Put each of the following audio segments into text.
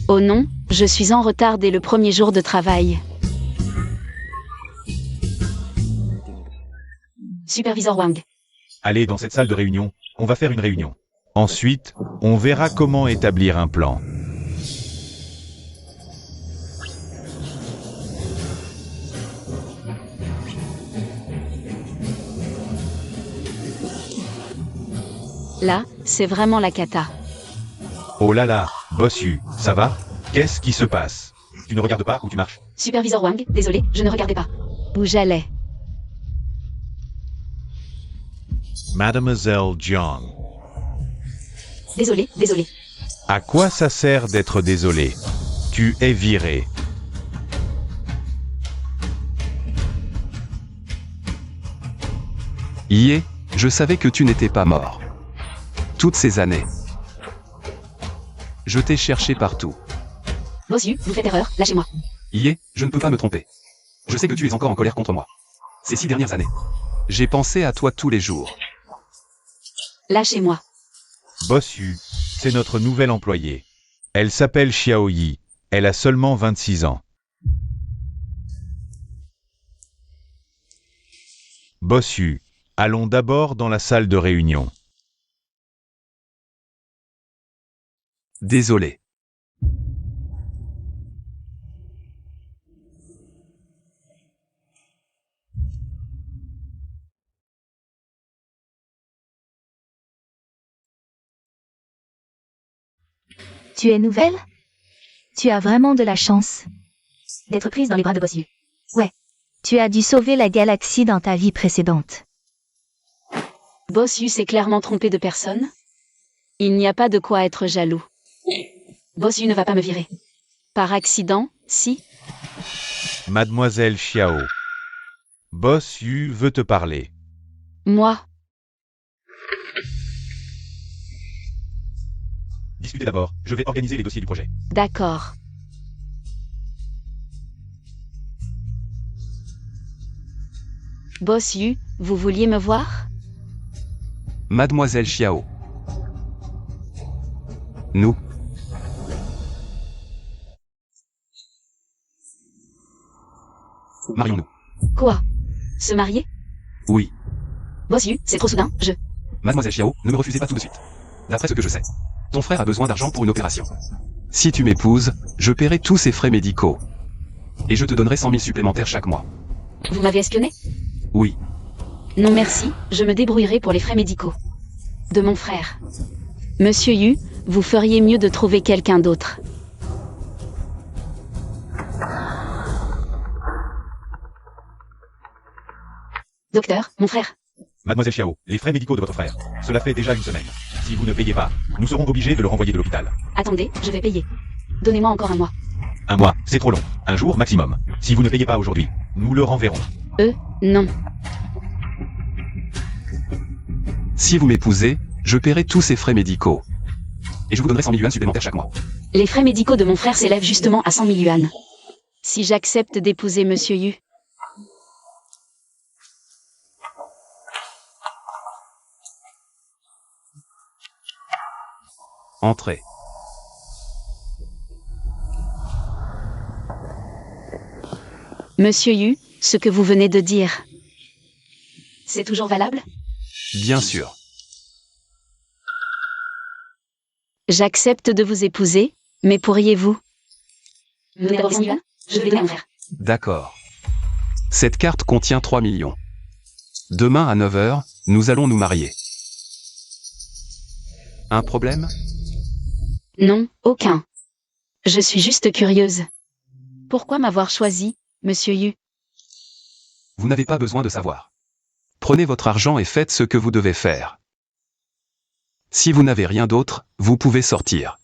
Oh non, je suis en retard dès le premier jour de travail. Superviseur Wang. Allez dans cette salle de réunion, on va faire une réunion. Ensuite, on verra comment établir un plan. Là, c'est vraiment la cata. Oh là là, Bossu, ça va? Qu'est-ce qui se passe? Tu ne regardes pas ou tu marches? Superviseur Wang, désolé, je ne regardais pas. Où j'allais. Mademoiselle Jiang. Désolé. À quoi ça sert d'être désolé? Tu es viré. Yé, je savais que tu n'étais pas mort. Toutes ces années. Je t'ai cherché partout. Bossu, vous faites erreur, lâchez-moi. Yé, je ne peux pas me tromper. Je sais que tu es encore en colère contre moi. Ces 6 dernières années. J'ai pensé à toi tous les jours. Lâchez-moi. Bossu, c'est notre nouvelle employée. Elle s'appelle Xiao Yi. Elle a seulement 26 ans. Bossu, allons d'abord dans la salle de réunion. Désolé. Tu es nouvelle? Tu as vraiment de la chance D'être prise dans les bras de Bossu. Ouais. Tu as dû sauver la galaxie dans ta vie précédente. Bossu s'est clairement trompé de personne. Il n'y a pas de quoi être jaloux. Bossu ne va pas me virer. Par accident, si. Mademoiselle Xiao. Bossu veut te parler. Moi. Discutez d'abord, je vais organiser les dossiers du projet. D'accord. Bossu, vous vouliez me voir? Mademoiselle Xiao. Nous. Marions-nous. Quoi? Se marier? Oui. Bossu, c'est trop soudain, Mademoiselle Xiao, ne me refusez pas tout de suite. D'après ce que je sais, ton frère a besoin d'argent pour une opération. Si tu m'épouses, je paierai tous ses frais médicaux. Et je te donnerai 100 000 supplémentaires chaque mois. Vous m'avez espionné? Oui. Non merci, je me débrouillerai pour les frais médicaux. De mon frère. Monsieur Yu, vous feriez mieux de trouver quelqu'un d'autre. Docteur, mon frère. Mademoiselle Xiao, les frais médicaux de votre frère. Cela fait déjà une semaine. Si vous ne payez pas, nous serons obligés de le renvoyer de l'hôpital. Attendez, je vais payer. Donnez-moi encore un mois. Un mois, c'est trop long. Un jour maximum. Si vous ne payez pas aujourd'hui, nous le renverrons. Non. Si vous m'épousez, je paierai tous ses frais médicaux. Et je vous donnerai 100 000 yuans supplémentaires chaque mois. Les frais médicaux de mon frère s'élèvent justement à 100 000 yuans. Si j'accepte d'épouser Monsieur Yu. Entrez. Monsieur Yu, ce que vous venez de dire. C'est toujours valable? Bien sûr. J'accepte de vous épouser, mais pourriez-vous? Vous donnez d'abord 100 yuans? Je vais donner à mon frère. D'accord. Cette carte contient 3 millions. Demain à 9 h, nous allons nous marier. Un problème? Non, aucun. Je suis juste curieuse. Pourquoi m'avoir choisi, Monsieur Yu? Vous n'avez pas besoin de savoir. Prenez votre argent et faites ce que vous devez faire. Si vous n'avez rien d'autre, vous pouvez sortir.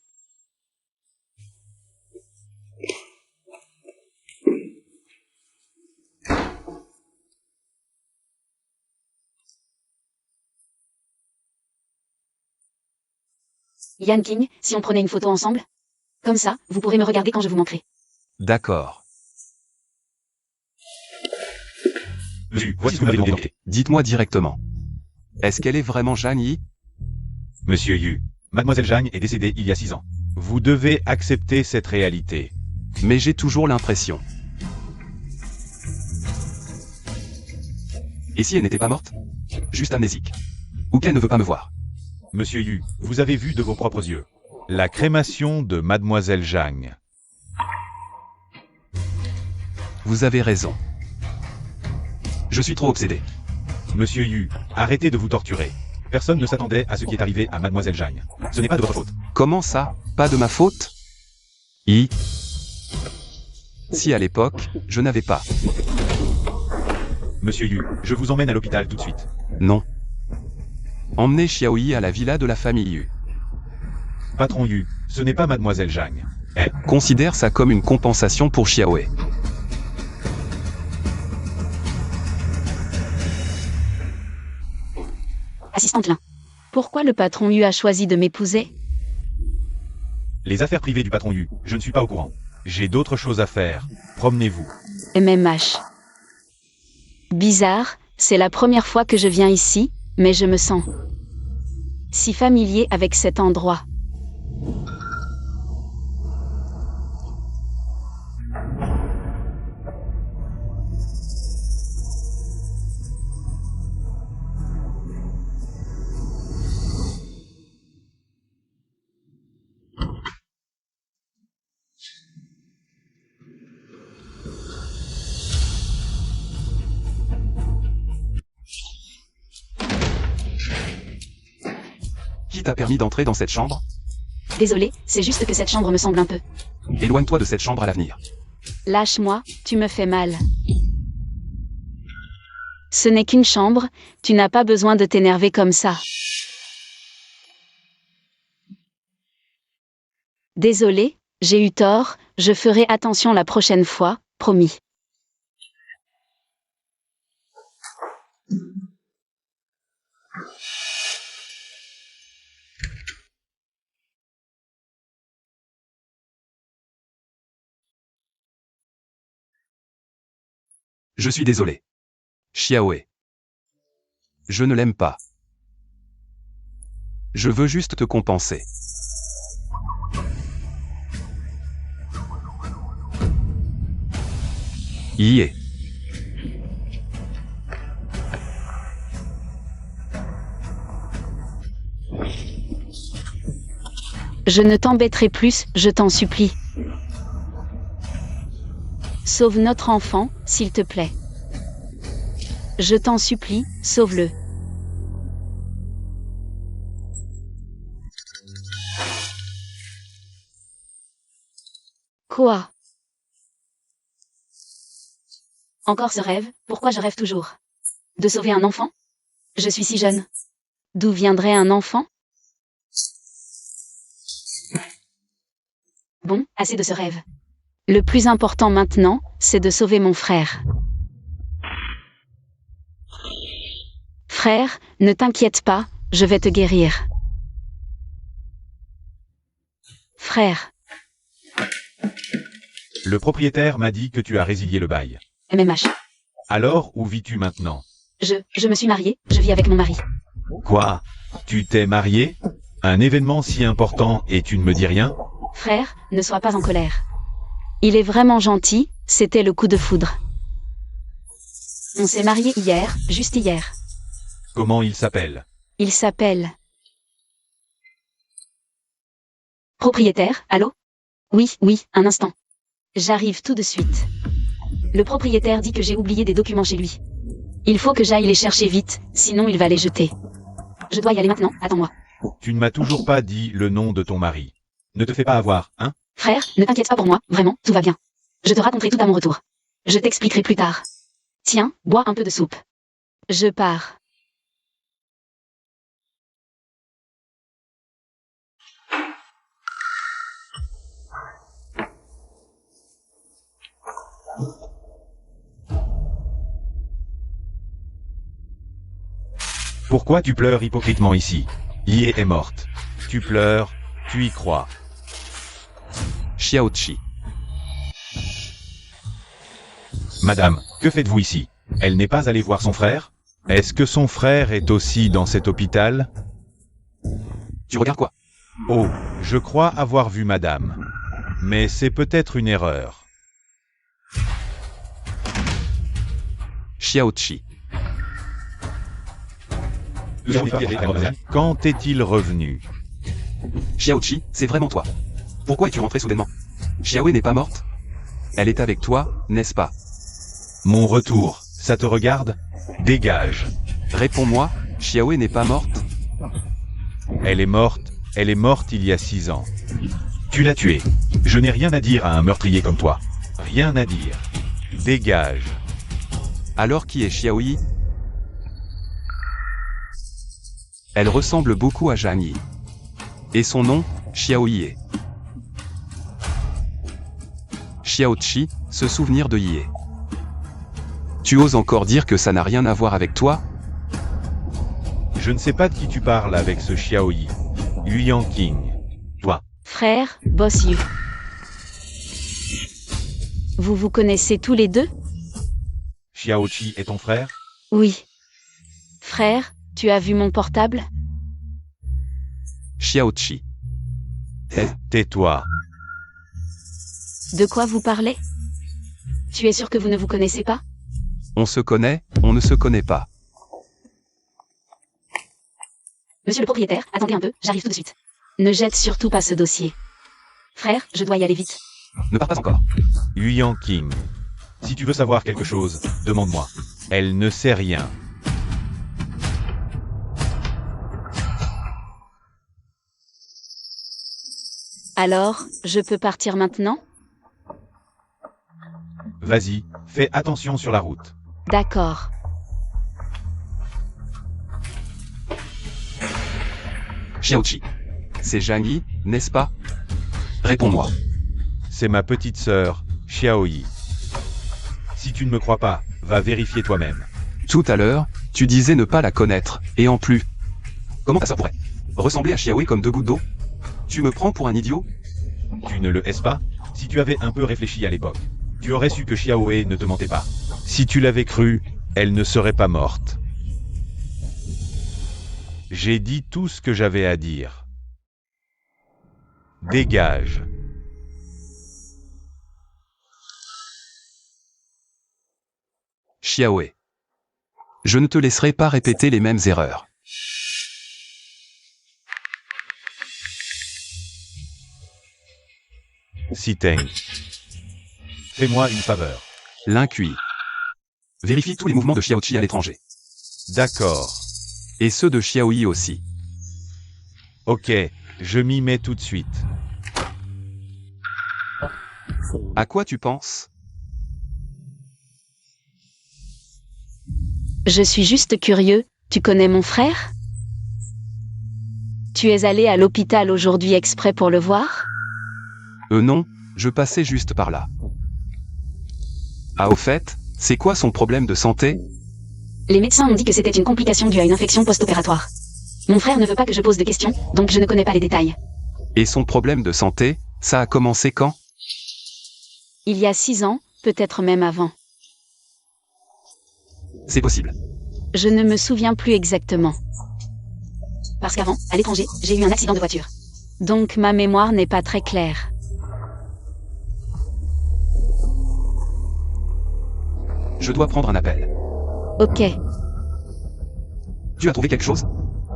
Yan King, si on prenait une photo ensemble? Comme ça, vous pourrez me regarder quand je vous manquerai. D'accord. Monsieur, voici ce que vous m'avez demandé. Dites-moi directement. Est-ce qu'elle est vraiment Jeanne Yi? Monsieur Yu, Mademoiselle Zhang est décédée il y a 6 ans. Vous devez accepter cette réalité. Mais j'ai toujours l'impression. Et si elle n'était pas morte? Juste amnésique. Ou qu'elle ne veut pas me voir. Monsieur Yu, vous avez vu de vos propres yeux la crémation de Mademoiselle Zhang. Vous avez raison. Je suis trop obsédé. Monsieur Yu, arrêtez de vous torturer. Personne ne s'attendait à ce qui est arrivé à Mademoiselle Zhang. Ce n'est pas de votre faute. Comment ça? Pas de ma faute? Si à l'époque, je n'avais pas. Monsieur Yu, je vous emmène à l'hôpital tout de suite. Non. Emmenez Xiaoyi à la villa de la famille Yu. Patron Yu, ce n'est pas Mademoiselle Zhang. Considère ça comme une compensation pour Xiaoé. Assistante Lin. Pourquoi le patron Yu a choisi de m'épouser? Les affaires privées du patron Yu, je ne suis pas au courant. J'ai d'autres choses à faire. Promenez-vous. MMH. Bizarre, c'est la première fois que je viens ici, mais je me sens si familier avec cet endroit. Qui t'a permis d'entrer dans cette chambre? Désolé, c'est juste que cette chambre me semble un peu. Éloigne-toi de cette chambre à l'avenir. Lâche-moi, tu me fais mal. Ce n'est qu'une chambre, tu n'as pas besoin de t'énerver comme ça. Désolé, j'ai eu tort, je ferai attention la prochaine fois, promis. Je suis désolé. Xiaoé. Je ne l'aime pas. Je veux juste te compenser. Y est. Je ne t'embêterai plus, je t'en supplie. Sauve notre enfant, s'il te plaît. Je t'en supplie, sauve-le. Quoi? Encore ce rêve, pourquoi je rêve toujours? De sauver un enfant? Je suis si jeune. D'où viendrait un enfant? Bon, assez de ce rêve. Le plus important maintenant, c'est de sauver mon frère. Frère, ne t'inquiète pas, je vais te guérir. Frère. Le propriétaire m'a dit que tu as résilié le bail. MMH. Alors, où vis-tu maintenant? Je me suis mariée, je vis avec mon mari. Quoi? Tu t'es marié? Un événement si important et tu ne me dis rien? Frère, ne sois pas en colère. Il est vraiment gentil, c'était le coup de foudre. On s'est mariés hier, juste hier. Comment il s'appelle? Il s'appelle... Propriétaire, allô? Oui, un instant. J'arrive tout de suite. Le propriétaire dit que j'ai oublié des documents chez lui. Il faut que j'aille les chercher vite, sinon il va les jeter. Je dois y aller maintenant, attends-moi. Tu ne m'as toujours pas dit le nom de ton mari. Ne te fais pas avoir, hein? Frère, ne t'inquiète pas pour moi, vraiment, tout va bien. Je te raconterai tout à mon retour. Je t'expliquerai plus tard. Tiens, bois un peu de soupe. Je pars. Pourquoi tu pleures hypocritement ici? Yé est morte. Tu pleures, tu y crois. Xiaoqi. Madame, que faites-vous ici? Elle n'est pas allée voir son frère? Est-ce que son frère est aussi dans cet hôpital? Tu regardes quoi? Oh, je crois avoir vu madame. Mais c'est peut-être une erreur. Xiaoqi. Quand est-il revenu? Xiaoqi, c'est vraiment toi. Pourquoi es-tu rentré soudainement? Xiaoe n'est pas morte? Elle est avec toi, n'est-ce pas? Mon retour, ça te regarde? Dégage. Réponds-moi, Xiaoe n'est pas morte? Elle est morte il y a 6 ans. Tu l'as tuée. Je n'ai rien à dire à un meurtrier comme toi. Rien à dire. Dégage. Alors qui est Xiaoyi? Elle ressemble beaucoup à Zhang Yi. Et son nom, Xiaoye. Xiaoqi, se souvenir de Ye. Tu oses encore dire que ça n'a rien à voir avec toi? Je ne sais pas de qui tu parles avec ce Xiaoyi. Yuyan King. Toi. Frère, Boss Yu. Vous vous connaissez tous les deux? Xiaoqi est ton frère? Oui. Frère, tu as vu mon portable? Xiaoqi. Tais-toi. De quoi vous parlez? Tu es sûr que vous ne vous connaissez pas? On se connaît, on ne se connaît pas. Monsieur le propriétaire, attendez un peu, j'arrive tout de suite. Ne jette surtout pas ce dossier. Frère, je dois y aller vite. Ne pars pas encore. Yuyan King. Si tu veux savoir quelque chose, demande-moi. Elle ne sait rien. Alors, je peux partir maintenant? Vas-y, fais attention sur la route. D'accord. Xiaoqi. C'est Zhang Yi, n'est-ce pas? Réponds-moi. C'est ma petite sœur, Xiaoyi. Si tu ne me crois pas, va vérifier toi-même. Tout à l'heure, tu disais ne pas la connaître, et en plus. Comment ta sœur pourrait ressembler à Xiaoe comme 2 gouttes d'eau? Tu me prends pour un idiot? Tu ne le est pas? Si tu avais un peu réfléchi à l'époque, tu aurais su que Xiaoe ne te mentait pas. Si tu l'avais cru, elle ne serait pas morte. J'ai dit tout ce que j'avais à dire. Dégage. Xiaoe. Je ne te laisserai pas répéter les mêmes erreurs. Siteng. Fais-moi une faveur. L'incuit. Vérifie tous les mouvements de Xiaoqi à l'étranger. D'accord. Et ceux de Xiaoyi aussi. Ok, je m'y mets tout de suite. À quoi tu penses? Je suis juste curieux, tu connais mon frère? Tu es allé à l'hôpital aujourd'hui exprès pour le voir? Non, je passais juste par là. Ah au fait, c'est quoi son problème de santé? Les médecins ont dit que c'était une complication due à une infection post-opératoire. Mon frère ne veut pas que je pose de questions, donc je ne connais pas les détails. Et son problème de santé, ça a commencé quand? Il y a 6 ans, peut-être même avant. C'est possible. Je ne me souviens plus exactement. Parce qu'avant, à l'étranger, j'ai eu un accident de voiture. Donc ma mémoire n'est pas très claire. Je dois prendre un appel. Ok. Tu as trouvé quelque chose?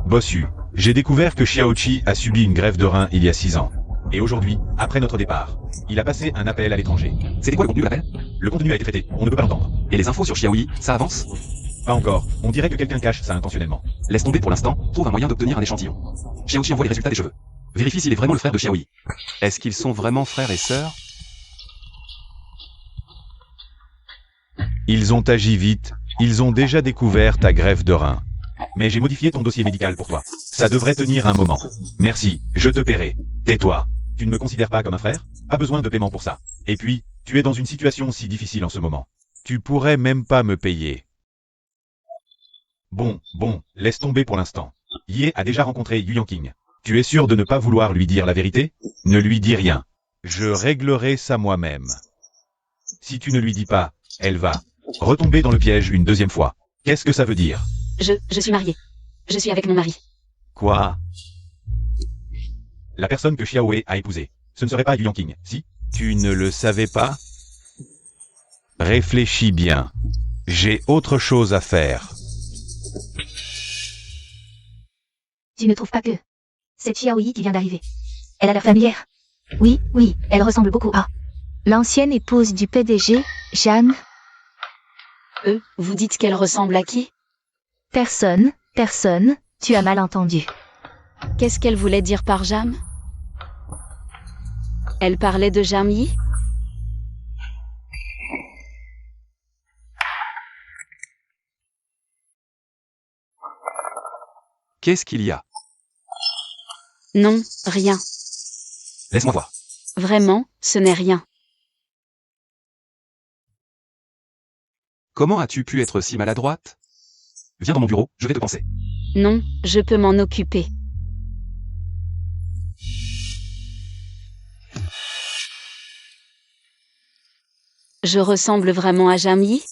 Bossu, j'ai découvert que Xiaoqi a subi une greffe de rein il y a 6 ans. Et aujourd'hui, après notre départ, il a passé un appel à l'étranger. C'était quoi le contenu de l'appel? Le contenu a été traité, on ne peut pas l'entendre. Et les infos sur Xiaoyi, ça avance? Pas encore, on dirait que quelqu'un cache ça intentionnellement. Laisse tomber pour l'instant, trouve un moyen d'obtenir un échantillon. Xiaoqi envoie les résultats des cheveux. Vérifie s'il est vraiment le frère de Xiaoyi. Est-ce qu'ils sont vraiment frères et sœurs? Ils ont agi vite, ils ont déjà découvert ta greffe de rein. Mais j'ai modifié ton dossier médical pour toi. Ça devrait tenir un moment. Merci, je te paierai. Tais-toi. Tu ne me considères pas comme un frère? Pas besoin de paiement pour ça. Et puis, tu es dans une situation si difficile en ce moment. Tu pourrais même pas me payer. Bon, laisse tomber pour l'instant. Ye a déjà rencontré Yuyan King. Tu es sûr de ne pas vouloir lui dire la vérité? Ne lui dis rien. Je réglerai ça moi-même. Si tu ne lui dis pas, elle va retomber dans le piège une deuxième fois. Qu'est-ce que ça veut dire? Je suis mariée. Je suis avec mon mari. Quoi? La personne que Xiao Wei a épousée. Ce ne serait pas Yu Yangqing, si? Tu ne le savais pas? Réfléchis bien. J'ai autre chose à faire. Tu ne trouves pas que cette Xiao Yi qui vient d'arriver, elle a l'air familière? Oui, oui, elle ressemble beaucoup à l'ancienne épouse du PDG, Jeanne. Vous dites qu'elle ressemble à qui? Personne, tu as mal entendu. Qu'est-ce qu'elle voulait dire par Jam? Elle parlait de Jam Yi? Qu'est-ce qu'il y a? Non, rien. Laisse-moi voir. Vraiment, ce n'est rien. Comment as-tu pu être si maladroite? Viens dans mon bureau, je vais te penser. Non, je peux m'en occuper. Je ressemble vraiment à Jam Yi?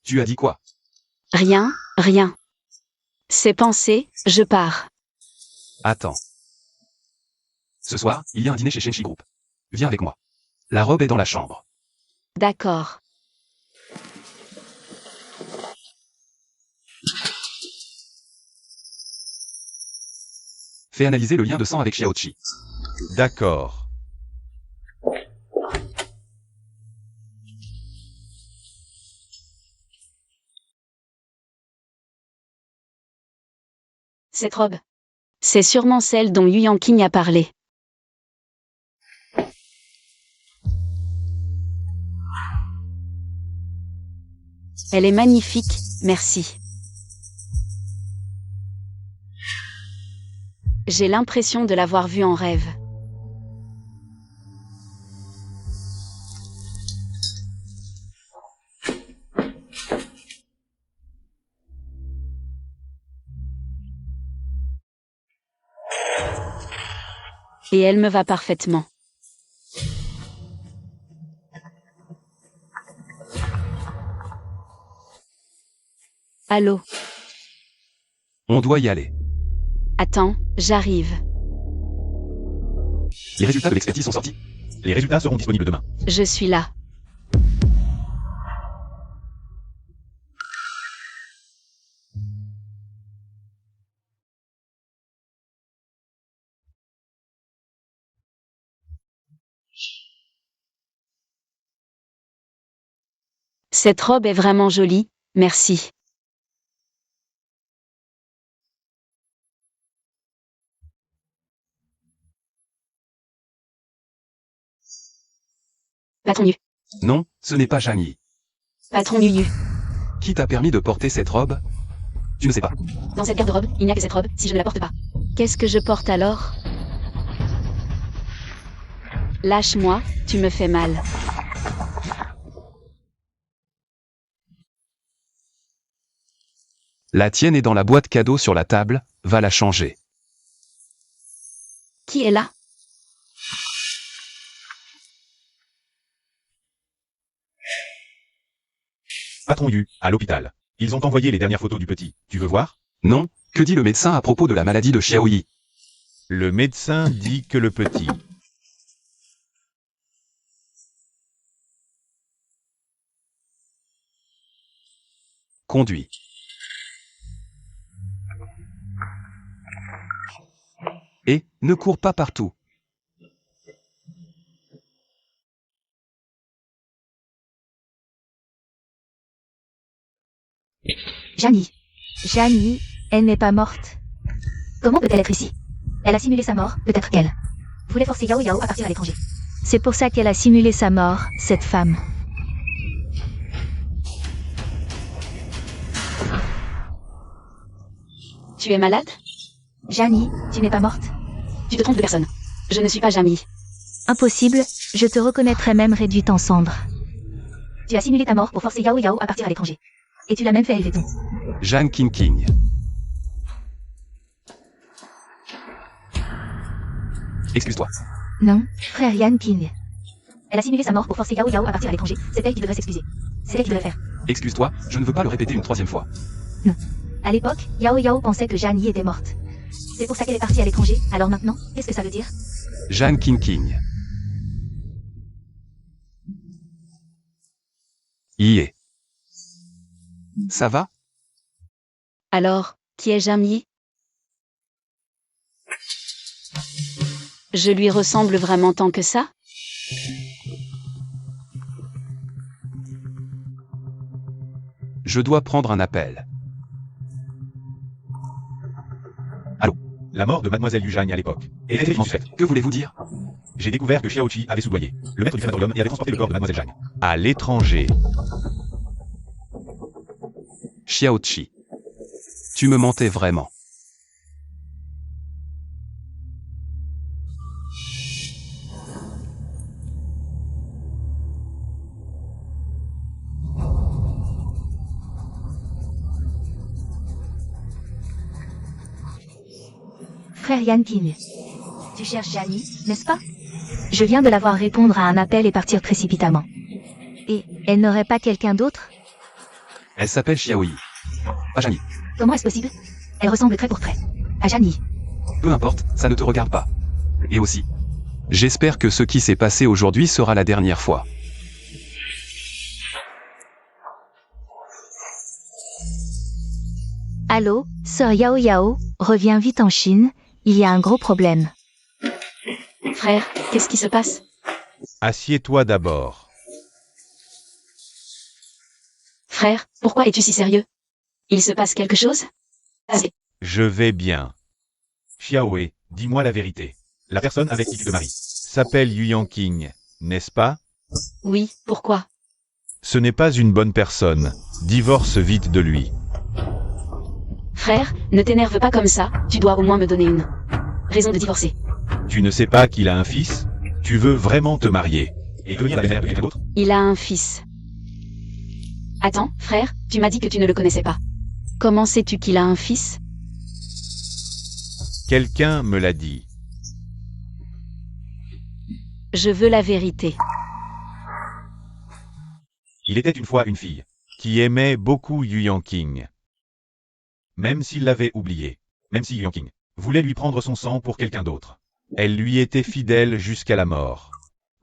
Tu as dit quoi? Rien, rien. C'est pensé, je pars. Attends. Ce soir, il y a un dîner chez Shenchi Group. Viens avec moi. La robe est dans la chambre. D'accord. Fais analyser le lien de sang avec Xiaoqi. D'accord. Cette robe. C'est sûrement celle dont Yu Yangqing a parlé. Elle est magnifique, merci. J'ai l'impression de l'avoir vue en rêve. Et elle me va parfaitement. Allô? On doit y aller. Attends, j'arrive. Les résultats de l'expertise sont sortis. Les résultats seront disponibles demain. Je suis là. Cette robe est vraiment jolie, merci. Patron Yu. Non, ce n'est pas Shani. Patron Yu. Qui t'a permis de porter cette robe? Tu ne sais pas. Dans cette garde-robe, il n'y a que cette robe, si je ne la porte pas. Qu'est-ce que je porte alors? Lâche-moi, tu me fais mal. La tienne est dans la boîte cadeau sur la table, va la changer. Qui est là? Patron Yu, à l'hôpital. Ils ont envoyé les dernières photos du petit. Tu veux voir? Non, que dit le médecin à propos de la maladie de Xiaoyi? Le médecin dit que le petit... Conduit. Et, ne cours pas partout. Jani, elle n'est pas morte. Comment peut-elle être ici? Elle a simulé sa mort, peut-être qu'elle voulait forcer Yao Yao à partir à l'étranger. C'est pour ça qu'elle a simulé sa mort, cette femme. Tu es malade? Jani, tu n'es pas morte? Tu te trompes de personne. Je ne suis pas Jami. Impossible, je te reconnaîtrais même réduite en cendres. Tu as simulé ta mort pour forcer Yao Yao à partir à l'étranger. Et tu l'as même fait élever ton. Jeanne King. Excuse-toi. Non, frère Yan King. Elle a simulé sa mort pour forcer Yao Yao à partir à l'étranger. C'est elle qui devrait s'excuser. C'est elle qui devrait faire. Excuse-toi, je ne veux pas le répéter une troisième fois. Non. À l'époque, Yao Yao pensait que Jeanne Yi était morte. C'est pour ça qu'elle est partie à l'étranger. Alors maintenant, qu'est-ce que ça veut dire? Jeanne King. Y est. Ça va? Alors, qui est Jamie? Je lui ressemble vraiment tant que ça? Je dois prendre un appel. La mort de mademoiselle Yujagne à l'époque. Et elle était suspecte. Que voulez-vous dire? J'ai découvert que Xiaoqi avait soudoyé le maître du crématorium et avait transporté le corps de mademoiselle Zhang À l'étranger. Xiaoqi. Tu me mentais vraiment. Frère Yan King. Tu cherches Janie, n'est-ce pas? Je viens de la voir répondre à un appel et partir précipitamment. Et elle n'aurait pas quelqu'un d'autre? Elle s'appelle Xiaoyi. Pas Jani. Comment est-ce possible? Elle ressemble trait pour trait à Janie. Peu importe, ça ne te regarde pas. Et aussi. J'espère que ce qui s'est passé aujourd'hui sera la dernière fois. Allô, sœur Yao Yao, reviens vite en Chine, il y a un gros problème. Frère, qu'est-ce qui se passe? Assieds-toi d'abord. Frère, pourquoi es-tu si sérieux? Il se passe quelque chose? Je vais bien. Xiaowei, dis-moi la vérité. La personne avec qui tu te maries s'appelle Yu King, n'est-ce pas? Oui, pourquoi? Ce n'est pas une bonne personne. Divorce vite de lui. Frère, ne t'énerve pas comme ça, tu dois au moins me donner une raison de divorcer. Tu ne sais pas qu'il a un fils? Tu veux vraiment te marier et devenir la belle-mère de quelqu'un d'autre? Il a un fils. Attends, frère, tu m'as dit que tu ne le connaissais pas. Comment sais-tu qu'il a un fils? Quelqu'un me l'a dit. Je veux la vérité. Il était une fois une fille qui aimait beaucoup Yu King. Même s'il l'avait oublié, même si Yu King voulait lui prendre son sang pour quelqu'un d'autre, elle lui était fidèle jusqu'à la mort.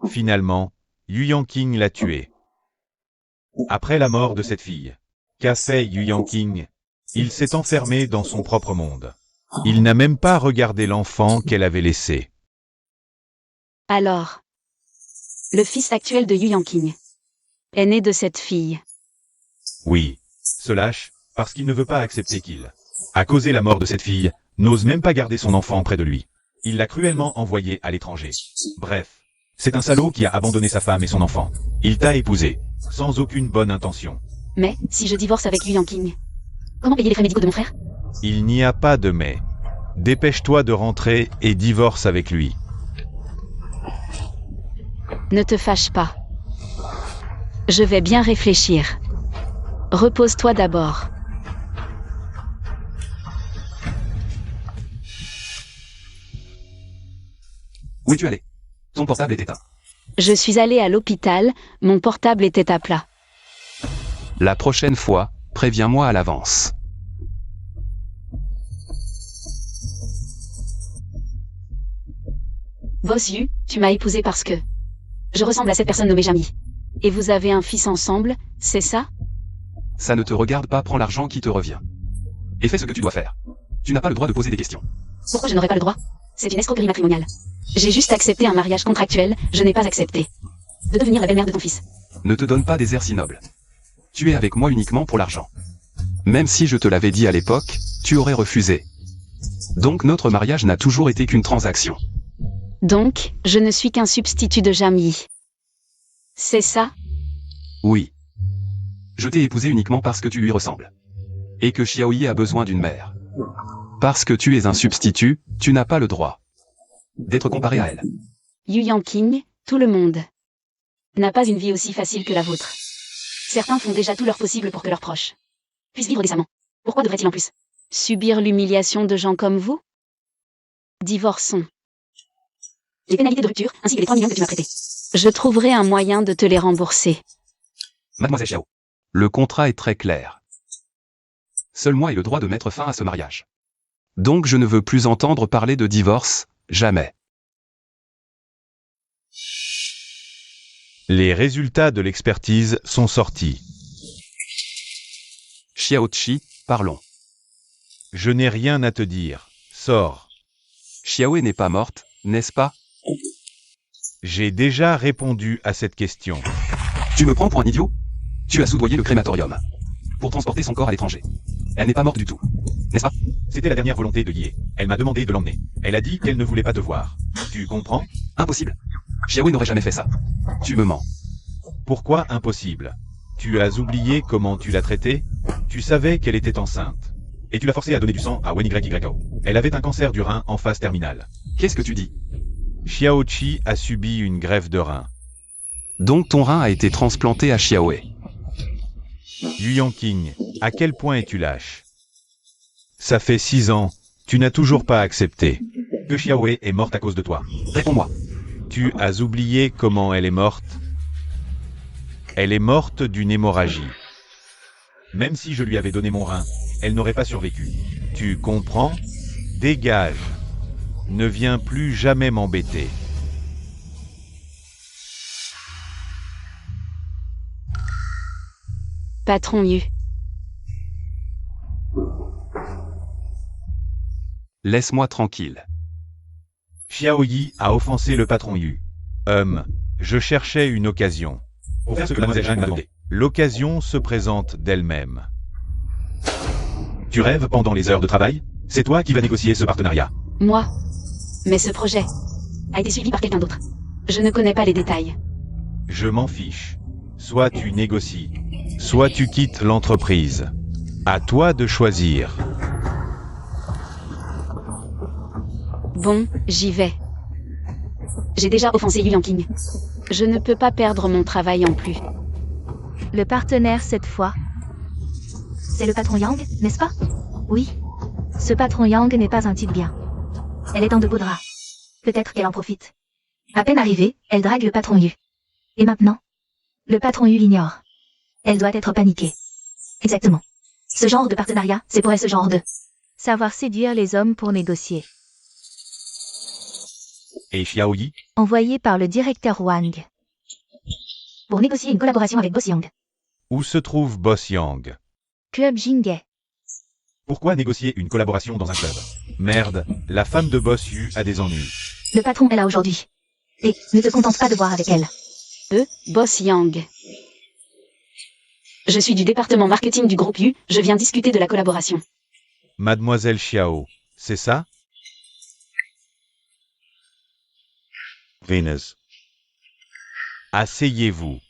Finalement, Yu King l'a tuée. Après la mort de cette fille, qu'a fait Yu King? Il s'est enfermé dans son propre monde. Il n'a même pas regardé l'enfant qu'elle avait laissé. Alors, le fils actuel de Yu King est né de cette fille. Oui, se lâche, parce qu'il ne veut pas accepter qu'il a causé la mort de cette fille, n'ose même pas garder son enfant près de lui. Il l'a cruellement envoyé à l'étranger. Bref, c'est un salaud qui a abandonné sa femme et son enfant. Il t'a épousé, sans aucune bonne intention. Mais, si je divorce avec Yu King, comment payer les frais médicaux de mon frère? Il n'y a pas de mais. Dépêche-toi de rentrer et divorce avec lui. Ne te fâche pas. Je vais bien réfléchir. Repose-toi d'abord. Où es-tu allé? Ton portable est éteint. Je suis allée à l'hôpital, mon portable était à plat. La prochaine fois, préviens-moi à l'avance. Bossu, tu m'as épousé parce que je ressemble à cette personne nommée Jamie. Et vous avez un fils ensemble, c'est ça? Ça ne te regarde pas, prends l'argent qui te revient. Et fais ce que tu dois faire. Tu n'as pas le droit de poser des questions. Pourquoi je n'aurais pas le droit? C'est une escroquerie matrimoniale. J'ai juste accepté un mariage contractuel, je n'ai pas accepté de devenir la belle-mère de ton fils. Ne te donne pas des airs si nobles. Tu es avec moi uniquement pour l'argent. Même si je te l'avais dit à l'époque, tu aurais refusé. Donc notre mariage n'a toujours été qu'une transaction. Donc, je ne suis qu'un substitut de Jamie. C'est ça? Oui. Je t'ai épousé uniquement parce que tu lui ressembles. Et que Xiaoyi a besoin d'une mère. Parce que tu es un substitut, tu n'as pas le droit d'être comparé à elle. Yu King, tout le monde n'a pas une vie aussi facile que la vôtre. Certains font déjà tout leur possible pour que leurs proches puissent vivre décemment. Pourquoi devraient-ils en plus subir l'humiliation de gens comme vous? Divorçons. Les pénalités de rupture, ainsi que les 3 millions que tu m'as prêtés. Je trouverai un moyen de te les rembourser. Mademoiselle Xiao. Le contrat est très clair. Seul moi ai le droit de mettre fin à ce mariage. Donc je ne veux plus entendre parler de divorce, jamais. Les résultats de l'expertise sont sortis. Xiaoqi, parlons. Je n'ai rien à te dire. Sors. Xiaoe n'est pas morte, n'est-ce pas? J'ai déjà répondu à cette question. Tu me prends pour un idiot? Tu as soudoyé le crématorium pour transporter son corps à l'étranger. Elle n'est pas morte du tout, n'est-ce pas? C'était la dernière volonté de Yé. Elle m'a demandé de l'emmener. Elle a dit qu'elle ne voulait pas te voir. Tu comprends? Impossible. Xiaoe n'aurait jamais fait ça. Tu me mens. Pourquoi impossible? Tu as oublié comment tu l'as traitée? Tu savais qu'elle était enceinte. Et tu l'as forcée à donner du sang à Wenyyao. Elle avait un cancer du rein en phase terminale. Qu'est-ce que tu dis? Xiaoqi a subi une greffe de rein. Donc ton rein a été transplanté à Xiaoe. Yu Yangqing, à quel point es-tu lâche? Ça fait 6 ans, tu n'as toujours pas accepté que Xiaoe est morte à cause de toi. Réponds-moi. Tu as oublié comment elle est morte? Elle est morte d'une hémorragie. Même si je lui avais donné mon rein, elle n'aurait pas survécu. Tu comprends? Dégage. Ne viens plus jamais m'embêter. Patron Yu. Laisse-moi tranquille. Xiaoyi a offensé le patron Yu. Je cherchais une occasion. Pour faire ce que mademoiselle Zhang m'a demandé. L'occasion se présente d'elle-même. Tu rêves pendant les heures de travail? C'est toi qui vas négocier ce partenariat. Moi. Mais ce projet a été suivi par quelqu'un d'autre. Je ne connais pas les détails. Je m'en fiche. Soit tu négocies, soit tu quittes l'entreprise. À toi de choisir. Bon, j'y vais. J'ai déjà offensé Yu Yangqing. Je ne peux pas perdre mon travail en plus. Le partenaire cette fois. C'est le patron Yang, n'est-ce pas? Oui. Ce patron Yang n'est pas un type bien. Elle est en de beaux draps. Peut-être qu'elle en profite. À peine arrivée, elle drague le patron Yu. Et maintenant? Le patron Yu l'ignore. Elle doit être paniquée. Exactement. Ce genre de partenariat, c'est pour elle ce genre de... Savoir séduire les hommes pour négocier. Et Xiaoyi? Envoyé par le directeur Wang. Pour négocier une collaboration avec Boss Yang. Où se trouve Boss Yang? Club Jingay. Pourquoi négocier une collaboration dans un club? Merde, la femme de Boss Yu a des ennuis. Le patron est là aujourd'hui. Et ne te contente pas de boire avec elle. Boss Yang. Je suis du département marketing du groupe Yu, je viens discuter de la collaboration. Mademoiselle Xiao, c'est ça? Venus. Asseyez-vous.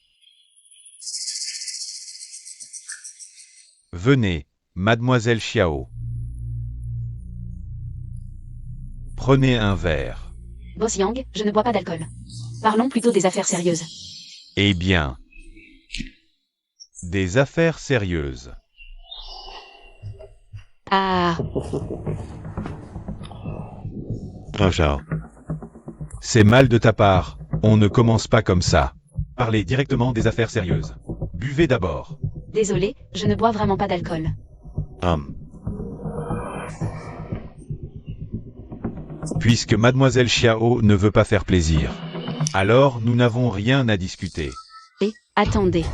Venez, Mademoiselle Xiao. Prenez un verre. Boss Yang, je ne bois pas d'alcool. Parlons plutôt des affaires sérieuses. Eh bien. Des affaires sérieuses. Ah, C'est mal de ta part, on ne commence pas comme ça. Parlez directement des affaires sérieuses. Buvez d'abord. désolé, je ne bois vraiment pas d'alcool. Puisque Mademoiselle Xiao ne veut pas faire plaisir. Alors nous n'avons rien à discuter. Et, attendez.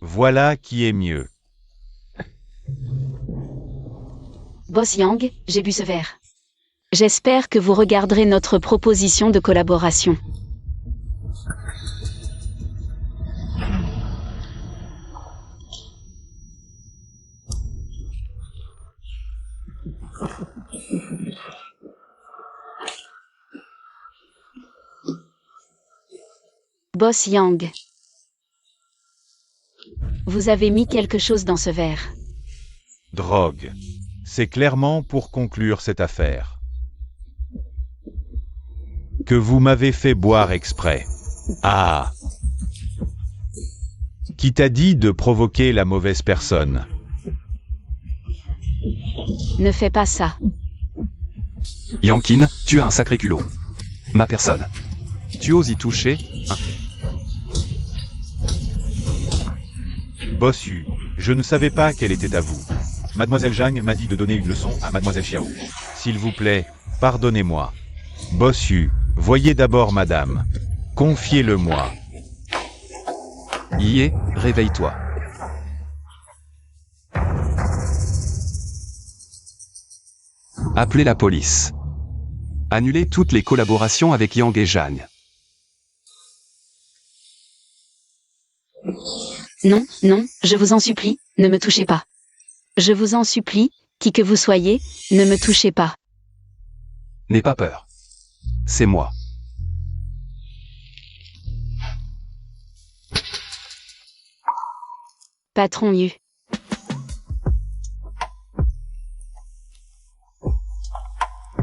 Voilà qui est mieux. Boss Yang, j'ai bu ce verre. J'espère que vous regarderez notre proposition de collaboration. Boss Yang. Vous avez mis quelque chose dans ce verre. Drogue. C'est clairement pour conclure cette affaire. Que vous m'avez fait boire exprès. Ah. Qui t'a dit de provoquer la mauvaise personne? Ne fais pas ça. Yangqing, tu as un sacré culot. Ma personne. Tu oses y toucher, hein? Bossu, je ne savais pas qu'elle était à vous. Mademoiselle Zhang m'a dit de donner une leçon à Mademoiselle Xiao. S'il vous plaît, pardonnez-moi. Bossu, voyez d'abord madame. Confiez-le-moi. Yé, réveille-toi. Appelez la police. Annulez toutes les collaborations avec Yang et Zhang. Non, non, je vous en supplie, ne me touchez pas. Je vous en supplie, qui que vous soyez, ne me touchez pas. N'aie pas peur. C'est moi. Patron Yu.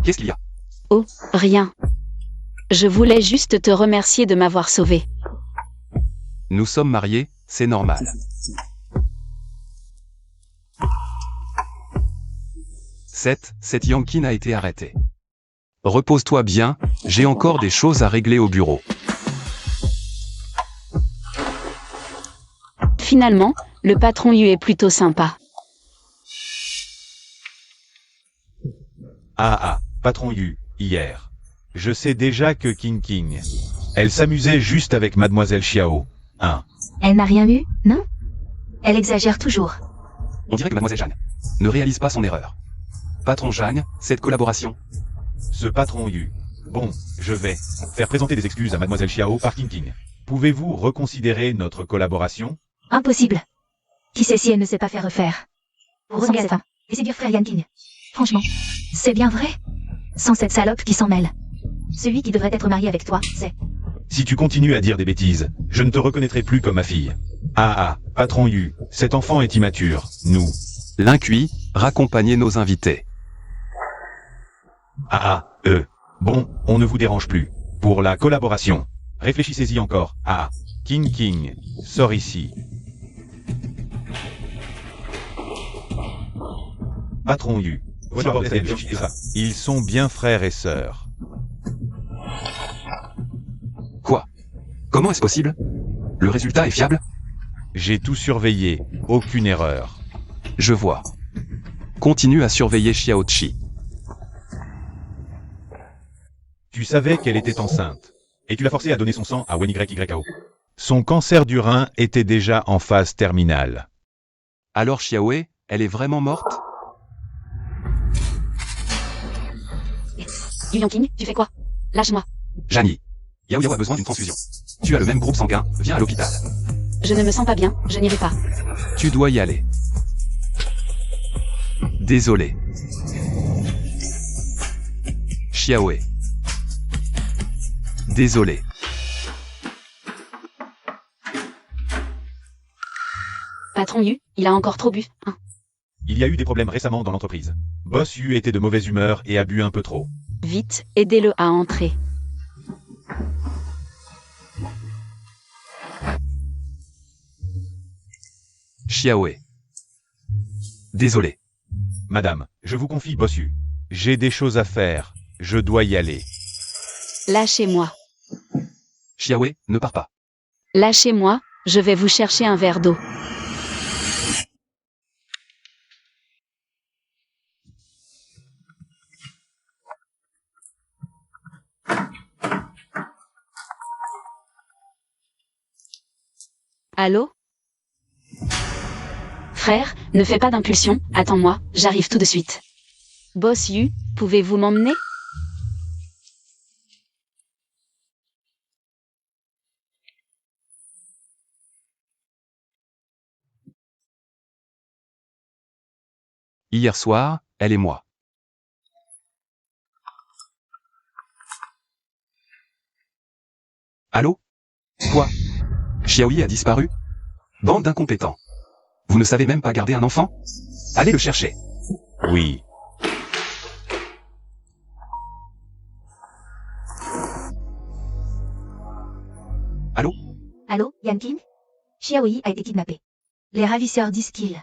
Qu'est-ce qu'il y a? Oh, rien. Je voulais juste te remercier de m'avoir sauvé. Nous sommes mariés, c'est normal. Cette Yankin a été arrêté. Repose-toi bien, j'ai encore des choses à régler au bureau. Finalement, le patron Yu est plutôt sympa. Patron Yu, hier. Je sais déjà que King, elle s'amusait juste avec Mademoiselle Xiao. Elle n'a rien eu, non? Elle exagère toujours. On dirait que Mademoiselle Zhang ne réalise pas son erreur. Patron Zhang, cette collaboration. Ce patron Yu. Bon, je vais faire présenter des excuses à Mademoiselle Xiao par King. Pouvez-vous reconsidérer notre collaboration? Impossible. Qui sait si elle ne sait pas faire refaire? Vous ressemblez à cette femme. Et c'est dire frère Yanking. Franchement, c'est bien vrai. Sans cette salope qui s'en mêle. Celui qui devrait être marié avec toi, c'est... Si tu continues à dire des bêtises, je ne te reconnaîtrai plus comme ma fille. Patron Yu, cet enfant est immature, nous. L'incuit, raccompagnez nos invités. Bon, on ne vous dérange plus. Pour la collaboration, réfléchissez-y encore. King, sors ici. Patron Yu, ils sont bien frères et sœurs. Quoi? Comment est-ce possible? Le résultat est fiable? J'ai tout surveillé, aucune erreur. Je vois. Continue à surveiller Xiaoqi. Tu savais qu'elle était enceinte, et tu l'as forcée à donner son sang à WNYYKO. Son cancer du rein était déjà en phase terminale. Alors Xiaoe, elle est vraiment morte? Yu Yanking, tu fais quoi? Lâche-moi. Jani. Yao a besoin d'une transfusion. Tu as le même groupe sanguin, viens à l'hôpital. Je ne me sens pas bien, je n'irai pas. Tu dois y aller. Désolé. Xiaoe. Désolé. Patron Yu, il a encore trop bu, hein. Il y a eu des problèmes récemment dans l'entreprise. Boss Yu était de mauvaise humeur et a bu un peu trop. Vite, aidez-le à entrer. Xiaoe. Désolé. Madame, je vous confie Boss Yu. J'ai des choses à faire, je dois y aller. Lâchez-moi. Xiaoe, ne pars pas. Lâchez-moi, je vais vous chercher un verre d'eau. Allô? Frère, ne fais pas d'impulsion, attends-moi, j'arrive tout de suite. Boss Yu, pouvez-vous m'emmener? Hier soir, elle et moi. Allô? Quoi? Xiaoyi a disparu? Bande d'incompétents. Vous ne savez même pas garder un enfant? Allez le chercher. Oui. Allô? Allô, Yanking? Xiaoyi a été kidnappé. Les ravisseurs disent qu'ils...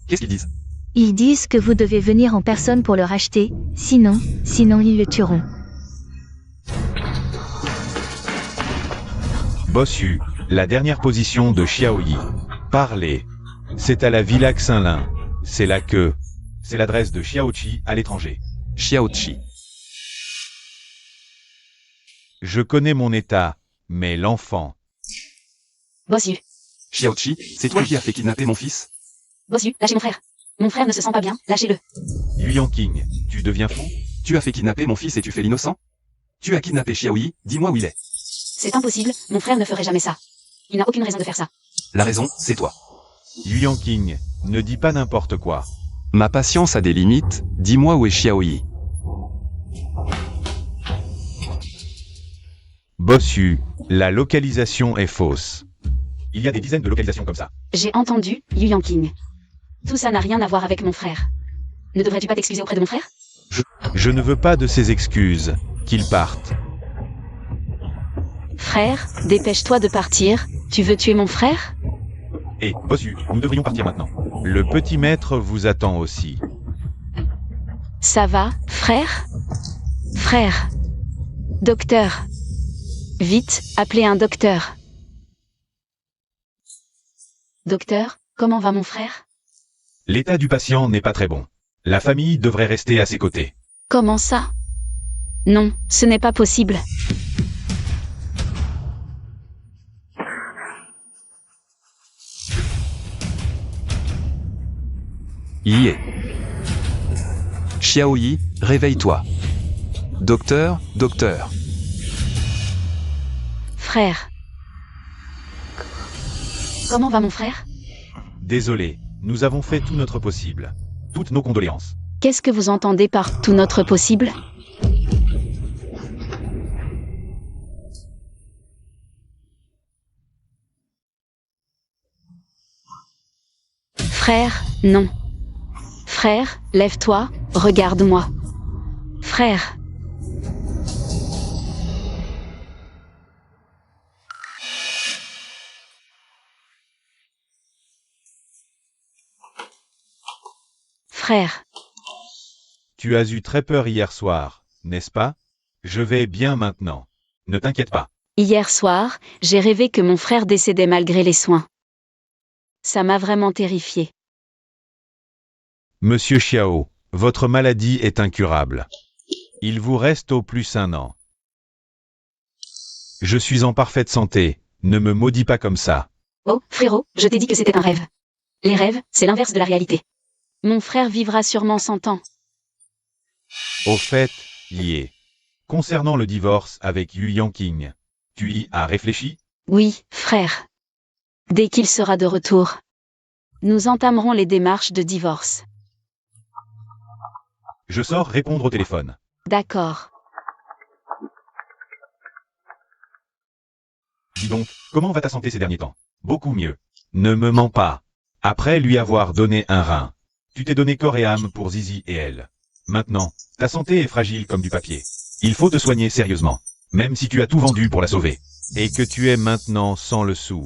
Qu'est-ce qu'ils disent? Ils disent que vous devez venir en personne pour le racheter, sinon ils le tueront. Boss Yu, la dernière position de Xiaoyi. Parlez. C'est à la Villa Xinlin. C'est là que... C'est l'adresse de Xiaoqi à l'étranger. Xiaoqi. Je connais mon état, mais l'enfant... Bossu. Xiaoqi, c'est toi qui as fait kidnapper mon fils? Bossu, lâchez mon frère. Mon frère ne se sent pas bien, lâchez-le. Yu Yangqing, tu deviens fou? Tu as fait kidnapper mon fils et tu fais l'innocent? Tu as kidnappé Xiaoyi, dis-moi où il est. C'est impossible, mon frère ne ferait jamais ça. Il n'a aucune raison de faire ça. La raison, c'est toi. Yu Yangqing, ne dis pas n'importe quoi. Ma patience a des limites, dis-moi où est Xiaoyi. Bossu, la localisation est fausse. Il y a des dizaines de localisations comme ça. J'ai entendu, Yu Yangqing. Tout ça n'a rien à voir avec mon frère. Ne devrais-tu pas t'excuser auprès de mon frère? Je ne veux pas de ces excuses. Qu'il parte. Frère, dépêche-toi de partir. Tu veux tuer mon frère? Et, Bossu, nous devrions partir maintenant. Le petit maître vous attend aussi. Ça va, frère? Frère. Docteur. Vite, appelez un docteur. Docteur, comment va mon frère? L'état du patient n'est pas très bon. La famille devrait rester à ses côtés. Comment ça? Non, ce n'est pas possible. Y est. Xiaoyi, réveille-toi. Docteur, docteur. Frère. Comment va mon frère? Désolé, nous avons fait tout notre possible. Toutes nos condoléances. Qu'est-ce que vous entendez par tout notre possible? Frère, non. Frère, lève-toi, regarde-moi. Frère. Frère. Tu as eu très peur hier soir, n'est-ce pas? Je vais bien maintenant. Ne t'inquiète pas. Hier soir, j'ai rêvé que mon frère décédait malgré les soins. Ça m'a vraiment terrifié. Monsieur Xiao, votre maladie est incurable. Il vous reste au plus 1 an. Je suis en parfaite santé, ne me maudis pas comme ça. Oh, frérot, je t'ai dit que c'était un rêve. Les rêves, c'est l'inverse de la réalité. Mon frère vivra sûrement 100 ans. Au fait, Lié. Concernant le divorce avec Yu Yangqing, tu y as réfléchi? Oui, frère. Dès qu'il sera de retour, nous entamerons les démarches de divorce. Je sors répondre au téléphone. D'accord. Dis donc, comment va ta santé ces derniers temps? Beaucoup mieux. Ne me mens pas. Après lui avoir donné un rein, tu t'es donné corps et âme pour Zizi et elle. Maintenant, ta santé est fragile comme du papier. Il faut te soigner sérieusement, même si tu as tout vendu pour la sauver. Et que tu es maintenant sans le sou.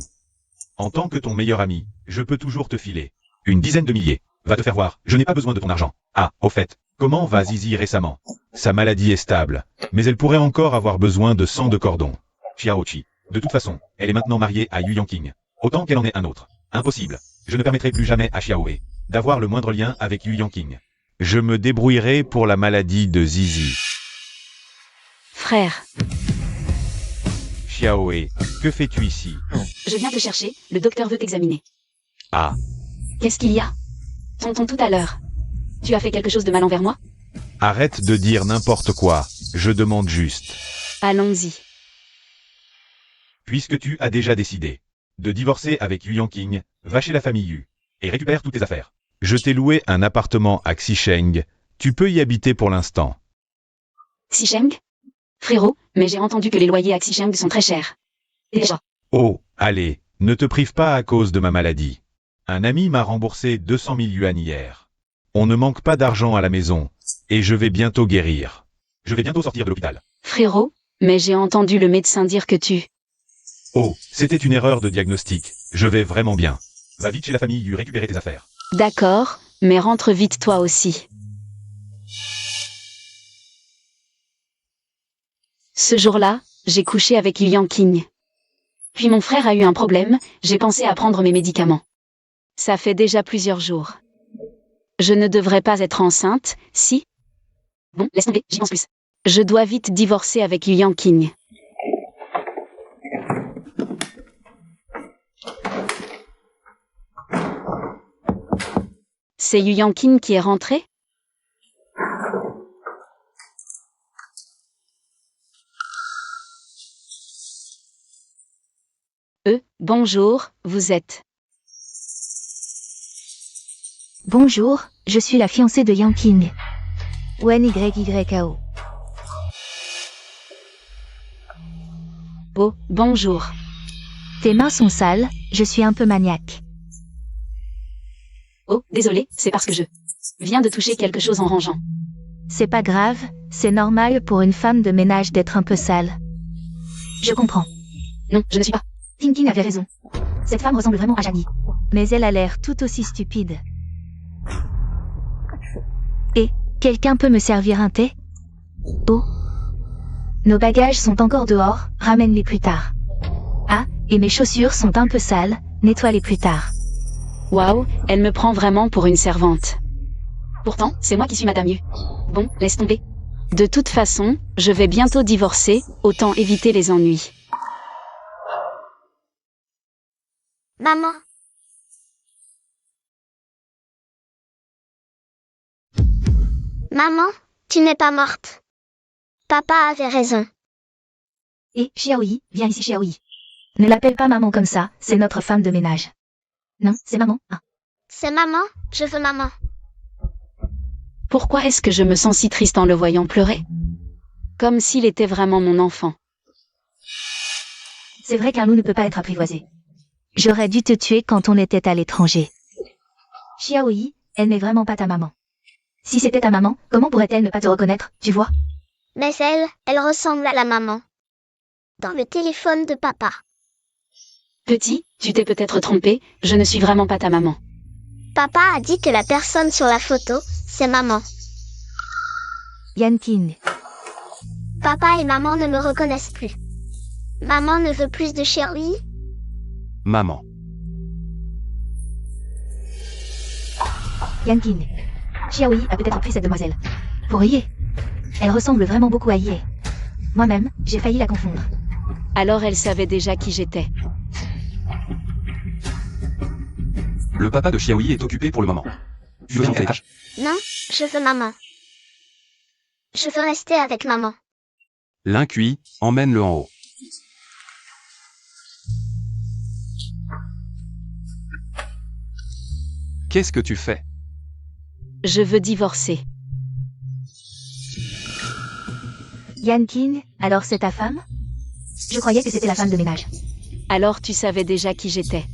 En tant que ton meilleur ami, je peux toujours te filer une dizaine de milliers. Va te faire voir, je n'ai pas besoin de ton argent. Ah, au fait, comment va Zizi récemment? Sa maladie est stable, mais elle pourrait encore avoir besoin de sang de cordon. Xiaoqi. De toute façon, elle est maintenant mariée à Yu Yangqing. Autant qu'elle en ait un autre. Impossible. Je ne permettrai plus jamais à Xiaoe d'avoir le moindre lien avec Yu Yangqing. Je me débrouillerai pour la maladie de Zizi. Frère. Xiaoe, que fais-tu ici? Je viens te chercher, le docteur veut t'examiner. Ah, Qu'est-ce qu'il y a? Tonton tout à l'heure. Tu as fait quelque chose de mal envers moi? arrête de dire n'importe quoi, je demande juste. Allons-y. Puisque tu as déjà décidé de divorcer avec Yu Yangqing, va chez la famille Yu et récupère toutes tes affaires. Je t'ai loué un appartement à Xisheng, tu peux y habiter pour l'instant. Xisheng? Frérot, mais j'ai entendu que les loyers à Xisheng sont très chers. Déjà. Oh, allez, ne te prive pas à cause de ma maladie. Un ami m'a remboursé 200 000 yuan hier. On ne manque pas d'argent à la maison, et je vais bientôt guérir. Je vais bientôt sortir de l'hôpital. Frérot, mais j'ai entendu le médecin dire que tu... Oh, c'était une erreur de diagnostic, je vais vraiment bien. Va vite chez la famille Yu récupérer tes affaires. D'accord, mais rentre vite toi aussi. Ce jour-là, j'ai couché avec Yu Yangqing. Puis mon frère a eu un problème, j'ai pensé à prendre mes médicaments. Ça fait déjà plusieurs jours. Je ne devrais pas être enceinte, si? Bon, laisse tomber, j'y pense plus. Je dois vite divorcer avec Yu Yang-king. C'est Yu Yang-king qui est rentré? Bonjour, vous êtes... Bonjour, je suis la fiancée de Yang King. Wen YYKO. Oh, bonjour. Tes mains sont sales, je suis un peu maniaque. Oh, désolé, c'est parce que je viens de toucher quelque chose en rangeant. C'est pas grave, c'est normal pour une femme de ménage d'être un peu sale. Je comprends. Non, je ne suis pas. Tinkin avait raison. Cette femme ressemble vraiment à Janie. Mais elle a l'air tout aussi stupide. Et, quelqu'un peut me servir un thé? Oh. Nos bagages sont encore dehors, ramène-les plus tard. Ah, et mes chaussures sont un peu sales, nettoie-les plus tard. Waouh, elle me prend vraiment pour une servante. Pourtant, c'est moi qui suis Madame Yu. Bon, laisse tomber. De toute façon, je vais bientôt divorcer, autant éviter les ennuis. Maman. Maman, tu n'es pas morte. Papa avait raison. Et, Xiaoyi, viens ici Xiaoyi. Ne l'appelle pas maman comme ça, c'est notre femme de ménage. Non, c'est maman. Ah. C'est maman, je veux maman. Pourquoi est-ce que je me sens si triste en le voyant pleurer? Comme s'il était vraiment mon enfant. C'est vrai qu'un loup ne peut pas être apprivoisé. J'aurais dû te tuer quand on était à l'étranger. Xiaoyi, elle n'est vraiment pas ta maman. Si c'était ta maman, comment pourrait-elle ne pas te reconnaître, tu vois? Mais elle ressemble à la maman. Dans le téléphone de papa. Petit, tu t'es peut-être trompé, je ne suis vraiment pas ta maman. Papa a dit que la personne sur la photo, c'est maman. Yan King. Papa et maman ne me reconnaissent plus. Maman ne veut plus de Xiaoyi. Maman. Yan King. Xiaoyi a peut-être pris cette demoiselle. Pour Ye. Elle ressemble vraiment beaucoup à Ye. Moi-même, j'ai failli la confondre. Alors elle savait déjà qui j'étais. Le papa de Xiaoyi est occupé pour le moment. Tu veux monter à l'étage? Non, je veux maman. Je veux rester avec maman. L'incuit, emmène-le en haut. Qu'est-ce que tu fais? Je veux divorcer. Yan King, alors c'est ta femme? Je croyais que c'était la femme de ménage. Alors tu savais déjà qui j'étais.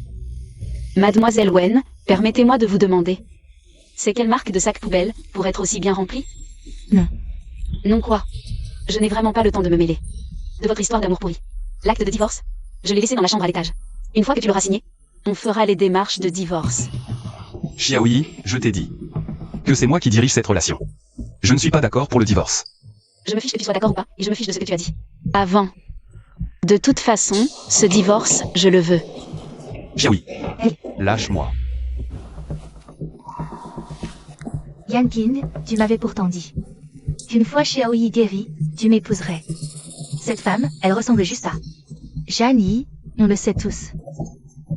Mademoiselle Wen, permettez-moi de vous demander. C'est quelle marque de sac poubelle, pour être aussi bien rempli? Non. Non quoi? Je n'ai vraiment pas le temps de me mêler. De votre histoire d'amour pourri. L'acte de divorce? Je l'ai laissé dans la chambre à l'étage. Une fois que tu l'auras signé, on fera les démarches de divorce. Xiaoyi, je t'ai dit que c'est moi qui dirige cette relation. Je ne suis pas d'accord pour le divorce. Je me fiche que tu sois d'accord ou pas, et je me fiche de ce que tu as dit. Avant. De toute façon, ce divorce, je le veux. Xiaoyi, lâche-moi. Yan King, tu m'avais pourtant dit qu'une fois Xiaoyi guérie, tu m'épouserais. Cette femme, elle ressemble juste à Janie, on le sait tous.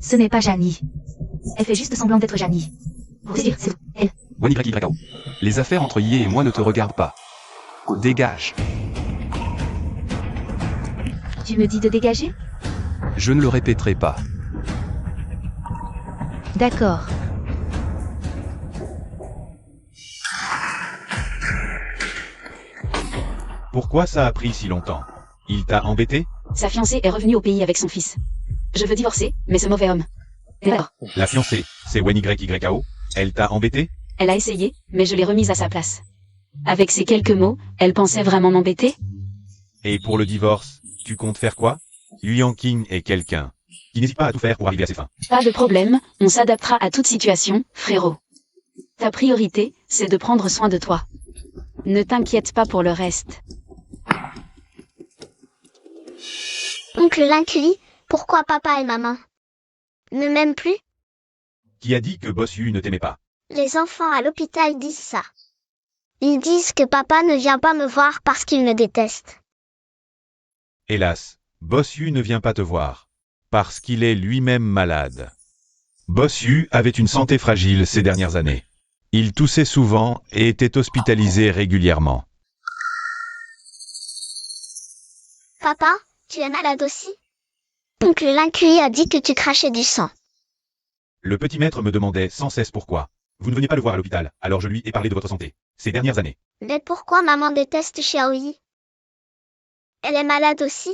Ce n'est pas Janie. Elle fait juste semblant d'être Janie. Pour dire, c'est elle. YYKO. Les affaires entre Ye et moi ne te regardent pas. Dégage. Tu me dis de dégager? Je ne le répéterai pas. D'accord. Pourquoi ça a pris si longtemps? Il t'a embêté? Sa fiancée est revenue au pays avec son fils. Je veux divorcer, mais ce mauvais homme. D'accord. La fiancée, c'est YYKO? Elle t'a embêté? Elle a essayé, mais je l'ai remise à sa place. Avec ces quelques mots, elle pensait vraiment m'embêter? Et pour le divorce, tu comptes faire quoi? Yu Yang-king est quelqu'un qui n'hésite pas à tout faire pour arriver à ses fins. Pas de problème, on s'adaptera à toute situation, frérot. Ta priorité, c'est de prendre soin de toi. Ne t'inquiète pas pour le reste. Oncle l'incuit, pourquoi papa et maman ne m'aiment plus? Qui a dit que Boss Yu ne t'aimait pas? Les enfants à l'hôpital disent ça. Ils disent que papa ne vient pas me voir parce qu'il me déteste. Hélas, Boss Yu ne vient pas te voir. Parce qu'il est lui-même malade. Boss Yu avait une santé fragile ces dernières années. Il toussait souvent et était hospitalisé régulièrement. Papa, tu es malade aussi? Oncle Lincuit a dit que tu crachais du sang. Le petit maître me demandait sans cesse pourquoi. Vous ne veniez pas le voir à l'hôpital, alors je lui ai parlé de votre santé. Ces dernières années. Mais pourquoi maman déteste Xiaoyi? Elle est malade aussi?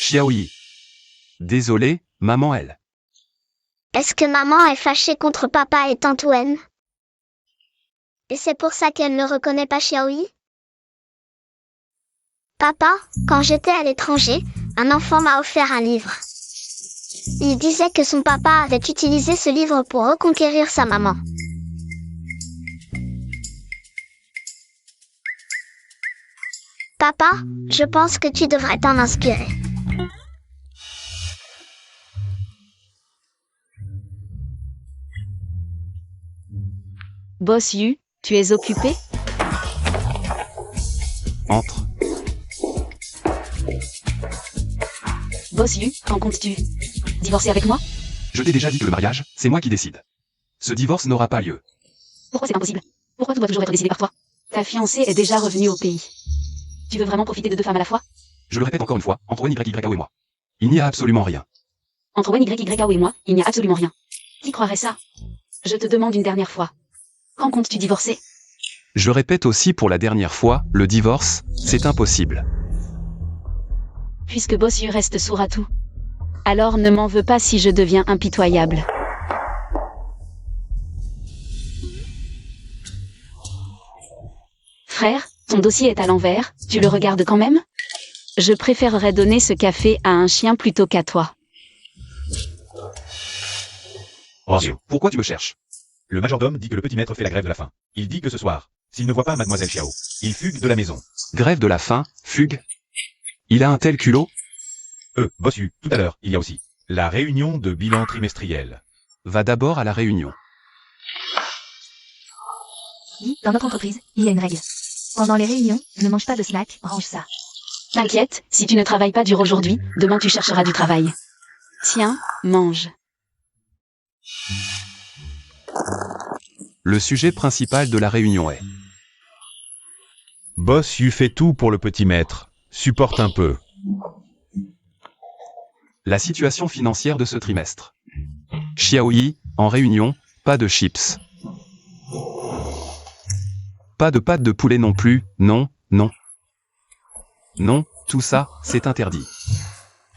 Xiaoyi. Désolé, maman elle. Est-ce que maman est fâchée contre papa et tante Wen? Et c'est pour ça qu'elle ne reconnaît pas Xiaoyi? Papa, quand j'étais à l'étranger, un enfant m'a offert un livre. Il disait que son papa avait utilisé ce livre pour reconquérir sa maman. Papa, je pense que tu devrais t'en inspirer. Boss Yu, tu es occupé? Entre. Boss Yu, qu'en comptes-tu? Divorcer avec moi? Je t'ai déjà dit que le mariage, c'est moi qui décide. Ce divorce n'aura pas lieu. Pourquoi c'est impossible? Pourquoi tout doit toujours être décidé par toi? Ta fiancée est déjà revenue au pays. Tu veux vraiment profiter de deux femmes à la fois? Je le répète encore une fois, entre Wen YYAO et moi. Il n'y a absolument rien. Entre Wen YYAO et moi, il n'y a absolument rien. Qui croirait ça? Je te demande une dernière fois. Quand comptes-tu divorcer? Je répète aussi pour la dernière fois, le divorce, c'est impossible. Puisque Boss Yu reste sourd à tout. Alors ne m'en veux pas si je deviens impitoyable. Frère, ton dossier est à l'envers, tu le regardes quand même? Je préférerais donner ce café à un chien plutôt qu'à toi. Pourquoi tu me cherches? Le majordome dit que le petit maître fait la grève de la faim. Il dit que ce soir, s'il ne voit pas mademoiselle Xiao, il fugue de la maison. Grève de la faim, fugue. Il a un tel culot? Boss Yu, tout à l'heure, il y a aussi la réunion de bilan trimestriel. Va d'abord à la réunion. Dis, dans notre entreprise, il y a une règle. Pendant les réunions, ne mange pas de snack, range ça. T'inquiète, si tu ne travailles pas dur aujourd'hui, demain tu chercheras du travail. Tiens, mange. Le sujet principal de la réunion est... Boss Yu fait tout pour le petit maître. Supporte un peu. La situation financière de ce trimestre. Xiaoyi, en réunion, pas de chips. Pas de pâtes de poulet non plus, non, non. Non, tout ça, c'est interdit.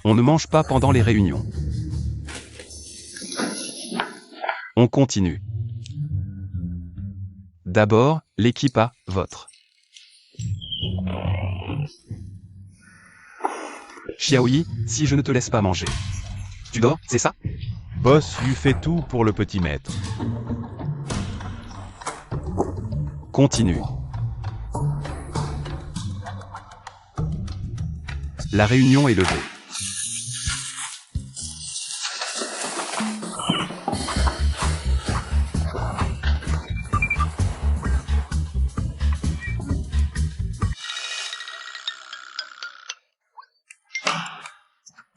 On ne mange pas pendant les réunions. On continue. D'abord, l'équipe A, votre. Xiaoyi, si je ne te laisse pas manger. Tu dors, c'est ça? Boss Yu fait tout pour le petit maître. Continue. La réunion est levée.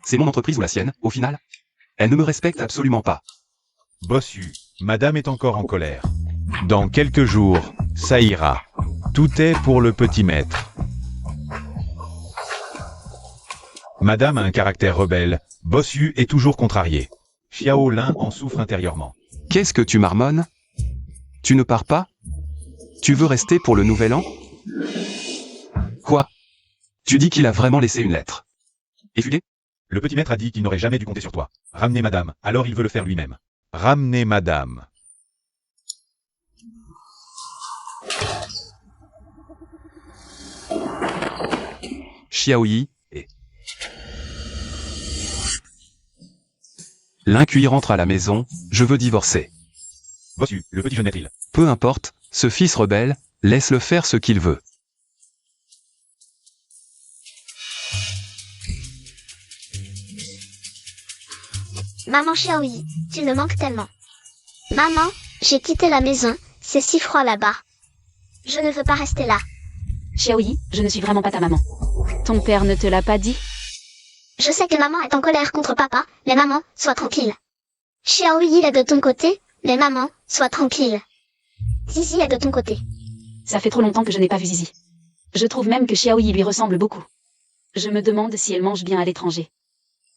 C'est mon entreprise ou la sienne, au final? Elle ne me respecte absolument pas. Boss Yu, madame est encore en colère. Dans quelques jours, ça ira. Tout est pour le petit maître. Madame a un caractère rebelle. Boss Yu est toujours contrarié. Xiao Lin en souffre intérieurement. Qu'est-ce que tu marmonnes? Tu ne pars pas? Tu veux rester pour le nouvel an? Quoi? Tu dis qu'il a vraiment laissé une lettre. Et fugué? Le petit maître a dit qu'il n'aurait jamais dû compter sur toi. Ramenez madame, alors il veut le faire lui-même. Ramenez madame. Xiaoyi, et... Lincuit rentre à la maison, je veux divorcer. Boss Yu, le petit jeune est-il? Peu importe, ce fils rebelle, laisse-le faire ce qu'il veut. Maman Xiaoyi, tu me manques tellement. Maman, j'ai quitté la maison, c'est si froid là-bas. Je ne veux pas rester là. Xiaoyi, je ne suis vraiment pas ta maman. Ton père ne te l'a pas dit? Je sais que maman est en colère contre papa, mais maman, sois tranquille. Xiaoyi est de ton côté, mais maman, sois tranquille. Zizi est de ton côté. Ça fait trop longtemps que je n'ai pas vu Zizi. Je trouve même que Xiaoyi lui ressemble beaucoup. Je me demande si elle mange bien à l'étranger.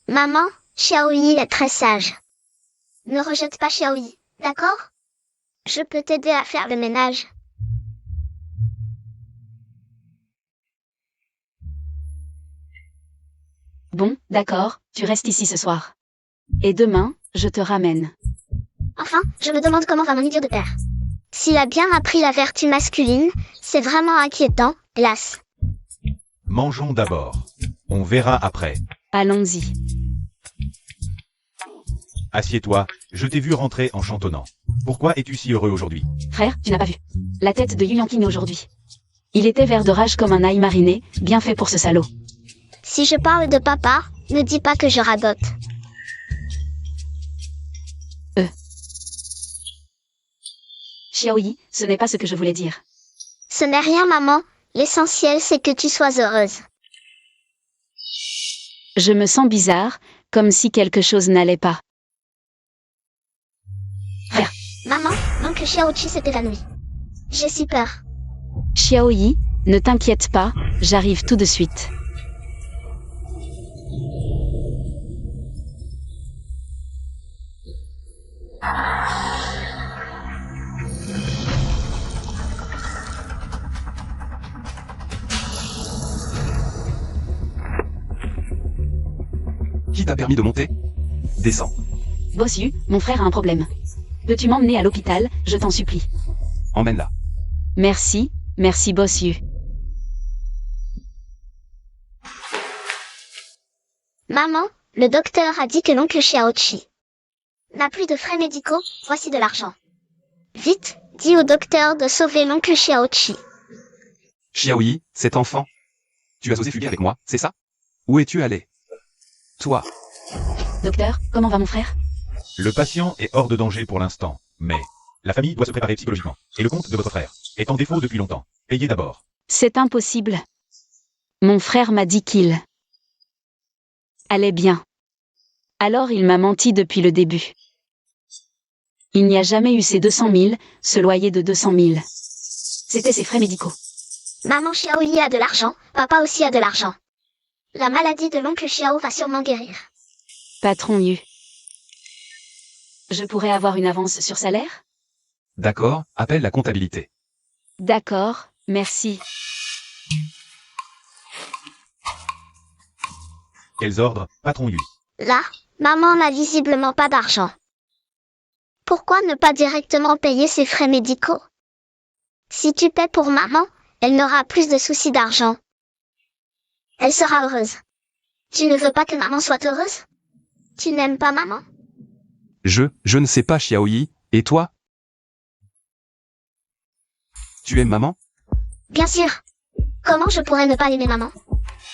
Maman, Xiaoyi est très sage. Ne rejette pas Xiaoyi, d'accord? Je peux t'aider à faire le ménage. Bon, d'accord, tu restes ici ce soir. Et demain, je te ramène. Enfin, je me demande comment va mon idiot de père. S'il a bien appris la vertu masculine, c'est vraiment inquiétant, hélas. Mangeons d'abord. On verra après. Allons-y. Assieds-toi, je t'ai vu rentrer en chantonnant. Pourquoi es-tu si heureux aujourd'hui? Frère, tu n'as pas vu. La tête de Yu Yanqing aujourd'hui. Il était vert de rage comme un ail mariné, bien fait pour ce salaud. Si je parle de papa, ne dis pas que je radote. Xiaoyi, ce n'est pas ce que je voulais dire. Ce n'est rien, maman. L'essentiel, c'est que tu sois heureuse. Je me sens bizarre, comme si quelque chose n'allait pas. Maman, l'oncle Xiaoqi s'est évanoui. J'ai si peur. Xiaoyi, ne t'inquiète pas, j'arrive tout de suite. Qui t'a permis de monter? Descends. Bossu, mon frère a un problème. Peux-tu m'emmener à l'hôpital, je t'en supplie. Emmène-la. Merci, merci Bossu. Maman, le docteur a dit que l'oncle Xiaoqi n'a plus de frais médicaux, voici de l'argent. Vite, dis au docteur de sauver l'oncle Xiaoqi. Xiaoyi, cet enfant. Tu as osé fuguer avec moi, c'est ça? Où es-tu allé? Toi. Docteur, comment va mon frère? Le patient est hors de danger pour l'instant, mais la famille doit se préparer psychologiquement. Et le compte de votre frère est en défaut depuis longtemps. Payez d'abord. C'est impossible. Mon frère m'a dit qu'il allait bien. Alors il m'a menti depuis le début. Il n'y a jamais eu ces 200 000, ce loyer de 200 000. C'était ses frais médicaux. Maman Xiaoyi a de l'argent, papa aussi a de l'argent. La maladie de l'oncle Xiao va sûrement guérir. Patron Yu. Je pourrais avoir une avance sur salaire? D'accord, appelle la comptabilité. D'accord, merci. Quels ordres, patron Yu? Là, maman n'a visiblement pas d'argent. Pourquoi ne pas directement payer ses frais médicaux? Si tu paies pour maman, elle n'aura plus de soucis d'argent. Elle sera heureuse. Tu ne veux pas que maman soit heureuse? Tu n'aimes pas maman? Je ne sais pas Xiaoyi, et toi? Tu aimes maman? Bien sûr. Comment je pourrais ne pas aimer maman?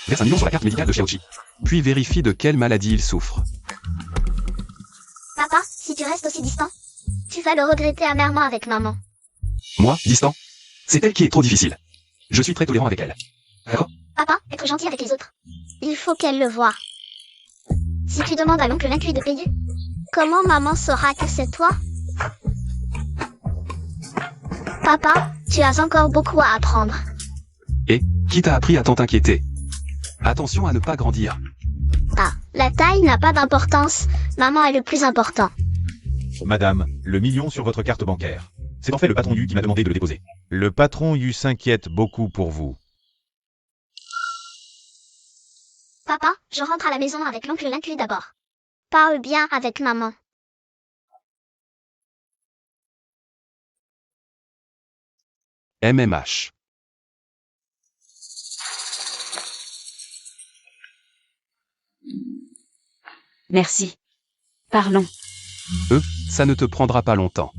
Verse 1 million sur la carte médicale de Xiaoqi. Puis vérifie de quelle maladie il souffre. Papa, si tu restes aussi distant, tu vas le regretter amèrement avec maman. Moi, distant? C'est elle qui est trop difficile. Je suis très tolérant avec elle. D'accord? Papa, être gentil avec les autres. Il faut qu'elle le voie. Si tu demandes à l'oncle Lincuit de payer, comment maman saura que c'est toi? Papa, tu as encore beaucoup à apprendre. Et, qui t'a appris à tant t'inquiéter? Attention à ne pas grandir. Ah, la taille n'a pas d'importance, maman est le plus important. Madame, le million sur votre carte bancaire. C'est en fait le patron Yu qui m'a demandé de le déposer. Le patron Yu s'inquiète beaucoup pour vous. Papa, je rentre à la maison avec l'oncle Lincuit d'abord. Parle bien avec maman. MMH. Merci. Parlons. Ça ne te prendra pas longtemps.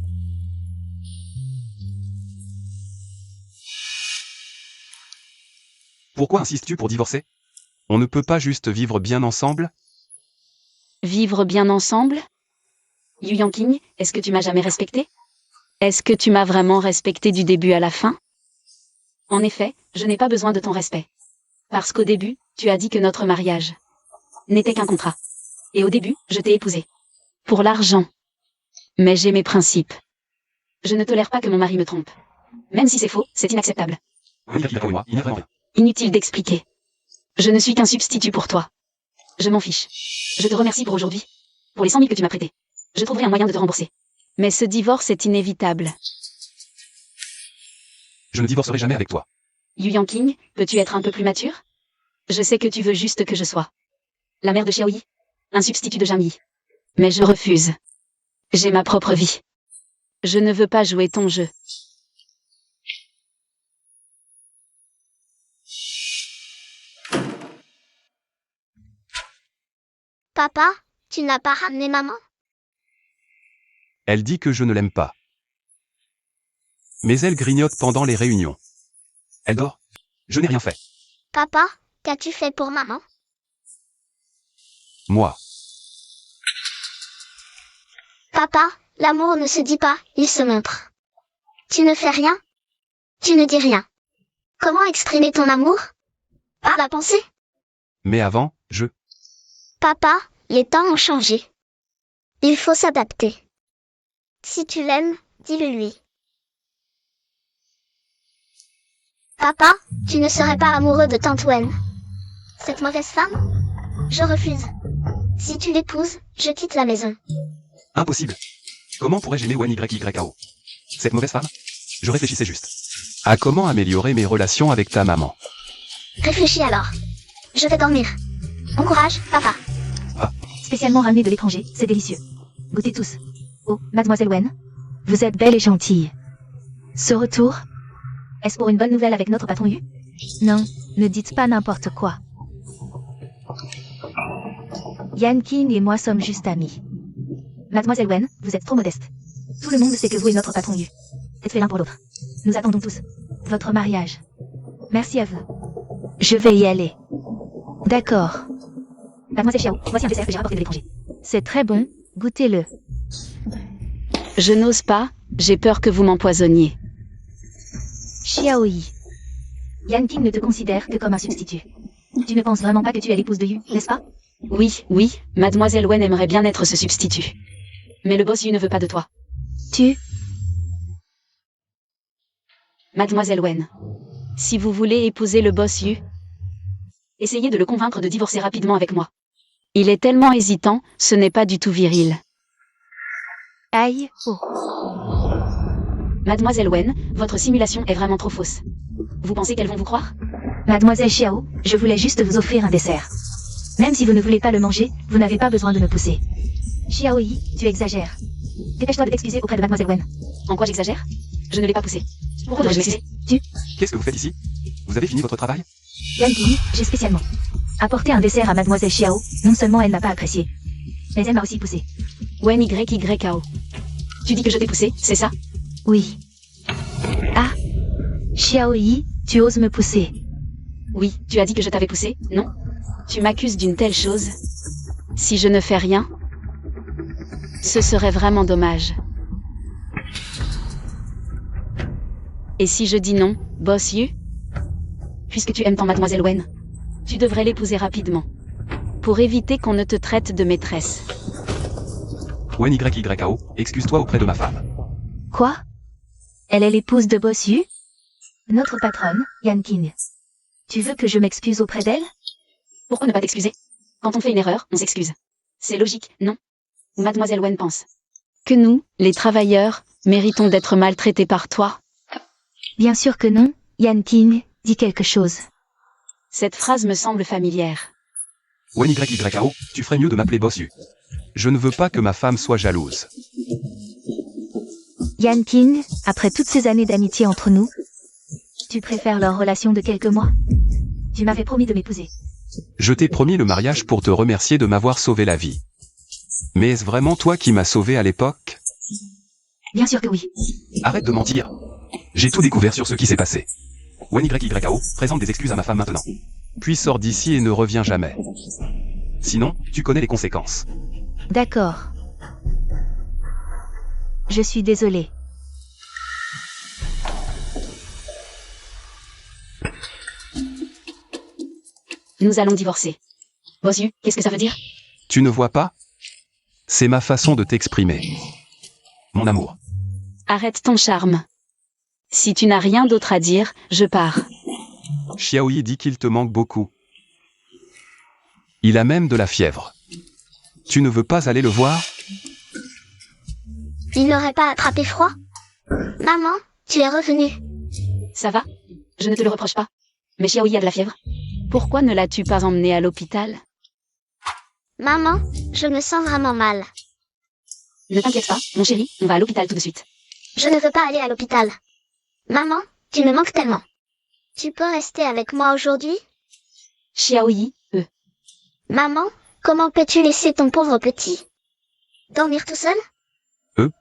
Pourquoi insistes-tu pour divorcer? On ne peut pas juste vivre bien ensemble? Vivre bien ensemble? Yu Yanqing, est-ce que tu m'as jamais respecté? Est-ce que tu m'as vraiment respecté du début à la fin? En effet, je n'ai pas besoin de ton respect. Parce qu'au début, tu as dit que notre mariage n'était qu'un contrat. Et au début, je t'ai épousé. Pour l'argent. Mais j'ai mes principes. Je ne tolère pas que mon mari me trompe. Même si c'est faux, c'est inacceptable. Wenny Greg et moi, il n'y a vraiment rien. Inutile d'expliquer. Je ne suis qu'un substitut pour toi. Je m'en fiche. Je te remercie pour aujourd'hui. Pour les 100 000 que tu m'as prêtés. Je trouverai un moyen de te rembourser. Mais ce divorce est inévitable. Je ne divorcerai jamais avec toi. Yu Yanqing, peux-tu être un peu plus mature? Je sais que tu veux juste que je sois la mère de Xiaoyi, un substitut de Jamie. Mais je refuse. J'ai ma propre vie. Je ne veux pas jouer ton jeu. Papa, tu n'as pas ramené maman? Elle dit que je ne l'aime pas. Mais elle grignote pendant les réunions. Elle dort. Je n'ai rien fait. Papa, qu'as-tu fait pour maman? Moi. Papa, l'amour ne se dit pas, il se montre. Tu ne fais rien? Tu ne dis rien. Comment exprimer ton amour? Par la pensée? Mais avant, Papa, les temps ont changé. Il faut s'adapter. Si tu l'aimes, dis-le lui. Papa, tu ne serais pas amoureux de Tante Wen. Cette mauvaise femme? Je refuse. Si tu l'épouses, je quitte la maison. Impossible. Comment pourrais-je aimer Wenny YYKO? Cette mauvaise femme? Je réfléchissais juste. À comment améliorer mes relations avec ta maman. Réfléchis alors. Je vais dormir. Bon courage, papa. Spécialement ramené de l'étranger, c'est délicieux. Goûtez tous. Oh, mademoiselle Wen. Vous êtes belle et gentille. Ce retour, est-ce pour une bonne nouvelle avec notre patron Yu? Non, ne dites pas n'importe quoi. Yanqing et moi sommes juste amis. Mademoiselle Wen, vous êtes trop modeste. Tout le monde sait que vous et notre patron Yu êtes faits l'un pour l'autre. Nous attendons tous votre mariage. Merci à vous. Je vais y aller. D'accord. Mademoiselle Xiao, voici un dessert que j'ai rapporté de l'étranger. C'est très bon, goûtez-le. Je n'ose pas, j'ai peur que vous m'empoisonniez. Xiaoyi. Yanqing ne te considère que comme un substitut. Tu ne penses vraiment pas que tu es l'épouse de Yu, n'est-ce pas? Oui, mademoiselle Wen aimerait bien être ce substitut. Mais le boss Yu ne veut pas de toi. Mademoiselle Wen, si vous voulez épouser le boss Yu, essayez de le convaincre de divorcer rapidement avec moi. Il est tellement hésitant, ce n'est pas du tout viril. Aïe, oh. Mademoiselle Wen, votre simulation est vraiment trop fausse. Vous pensez qu'elles vont vous croire? Mademoiselle Xiao, je voulais juste vous offrir un dessert. Même si vous ne voulez pas le manger, vous n'avez pas besoin de me pousser. Xiaoyi, tu exagères. Dépêche-toi de t'excuser auprès de Mademoiselle Wen. En quoi j'exagère? Je ne l'ai pas poussé. Pourquoi devrais-je m'excuser? Qu'est-ce que vous faites ici? Vous avez fini votre travail? Yanqing, j'ai spécialement apporté un dessert à Mademoiselle Xiao. Non seulement elle n'a pas apprécié, mais elle m'a aussi poussé. Wen YYKO. Tu dis que je t'ai poussé, c'est ça? Oui. Ah, Xiaoyi, tu oses me pousser. Oui, tu as dit que je t'avais poussé, non? Tu m'accuses d'une telle chose. Si je ne fais rien, ce serait vraiment dommage. Et si je dis non, boss Yu? Puisque tu aimes tant Mademoiselle Wen, tu devrais l'épouser rapidement. Pour éviter qu'on ne te traite de maîtresse. Wenny YYKO, excuse-toi auprès de ma femme. Quoi? Elle est l'épouse de Boss Yu? Notre patronne, Yanqing. Tu veux que je m'excuse auprès d'elle? Pourquoi ne pas t'excuser? Quand on fait une erreur, on s'excuse. C'est logique, non? Ou Mademoiselle Wen pense que nous, les travailleurs, méritons d'être maltraités par toi? Bien sûr que non, Yanqing, dis quelque chose. Cette phrase me semble familière. Wenny YYKO, tu ferais mieux de m'appeler Boss Yu. Je ne veux pas que ma femme soit jalouse. Yanqing, après toutes ces années d'amitié entre nous, tu préfères leur relation de quelques mois? Tu m'avais promis de m'épouser. Je t'ai promis le mariage pour te remercier de m'avoir sauvé la vie. Mais est-ce vraiment toi qui m'as sauvé à l'époque? Bien sûr que oui. Arrête de mentir. J'ai tout découvert sur ce qui s'est passé. Wenny YYKO, présente des excuses à ma femme maintenant. Puis sors d'ici et ne reviens jamais. Sinon, tu connais les conséquences. D'accord. Je suis désolée. Nous allons divorcer. Bossu, qu'est-ce que ça veut dire? Tu ne vois pas? C'est ma façon de t'exprimer. Mon amour. Arrête ton charme. Si tu n'as rien d'autre à dire, je pars. Xiaoyi dit qu'il te manque beaucoup. Il a même de la fièvre. Tu ne veux pas aller le voir? Il n'aurait pas attrapé froid? Maman, tu es revenue. Ça va? Je ne te le reproche pas. Mais Xiaoyi a de la fièvre. Pourquoi ne l'as-tu pas emmené à l'hôpital? Maman, je me sens vraiment mal. Ne t'inquiète pas, mon chéri, on va à l'hôpital tout de suite. Je ne veux pas aller à l'hôpital. Maman, tu me manques tellement. Tu peux rester avec moi aujourd'hui? Xiaoyi, Maman, comment peux-tu laisser ton pauvre petit dormir tout seul?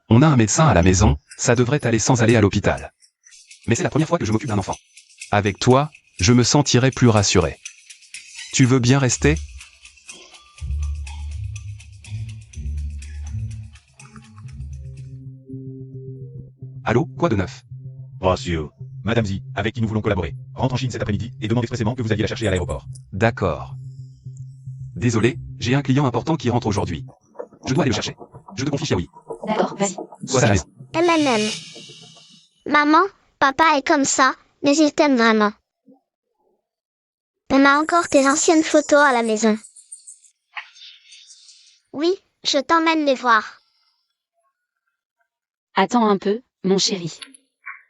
On a un médecin à la maison, ça devrait aller sans aller à l'hôpital. Mais c'est la première fois que je m'occupe d'un enfant. Avec toi, je me sentirai plus rassuré. Tu veux bien rester? Allô, quoi de neuf? Monsieur. Madame Zi, avec qui nous voulons collaborer, rentre en Chine cet après-midi et demande expressément que vous alliez la chercher à l'aéroport. D'accord. Désolé, j'ai un client important qui rentre aujourd'hui. Je dois aller le chercher. Je te confie Xiaoyi. d'accord, vas-y. Sois à l'aise. MMM. Maman, papa est comme ça, mais il t'aime vraiment. On a encore tes anciennes photos à la maison. Oui, je t'emmène les voir. Attends un peu, mon chéri.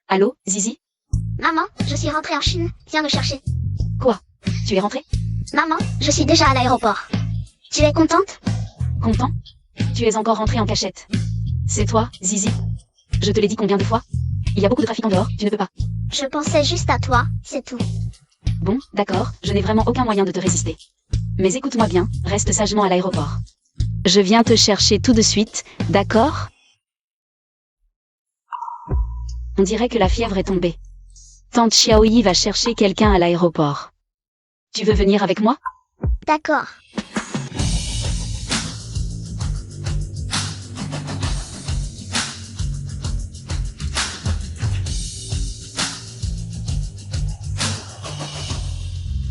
Allô, Zizi? Maman, je suis rentrée en Chine, viens me chercher. Quoi? Tu es rentrée? Maman, je suis déjà à l'aéroport. Tu es contente? Content? Tu es encore rentrée en cachette. C'est toi, Zizi? Je te l'ai dit combien de fois? Il y a beaucoup de trafic en dehors, tu ne peux pas. Je pensais juste à toi, c'est tout. Bon, d'accord, je n'ai vraiment aucun moyen de te résister. Mais écoute-moi bien, reste sagement à l'aéroport. Je viens te chercher tout de suite, d'accord? On dirait que la fièvre est tombée. Tante Xiaoyi va chercher quelqu'un à l'aéroport. Tu veux venir avec moi? D'accord.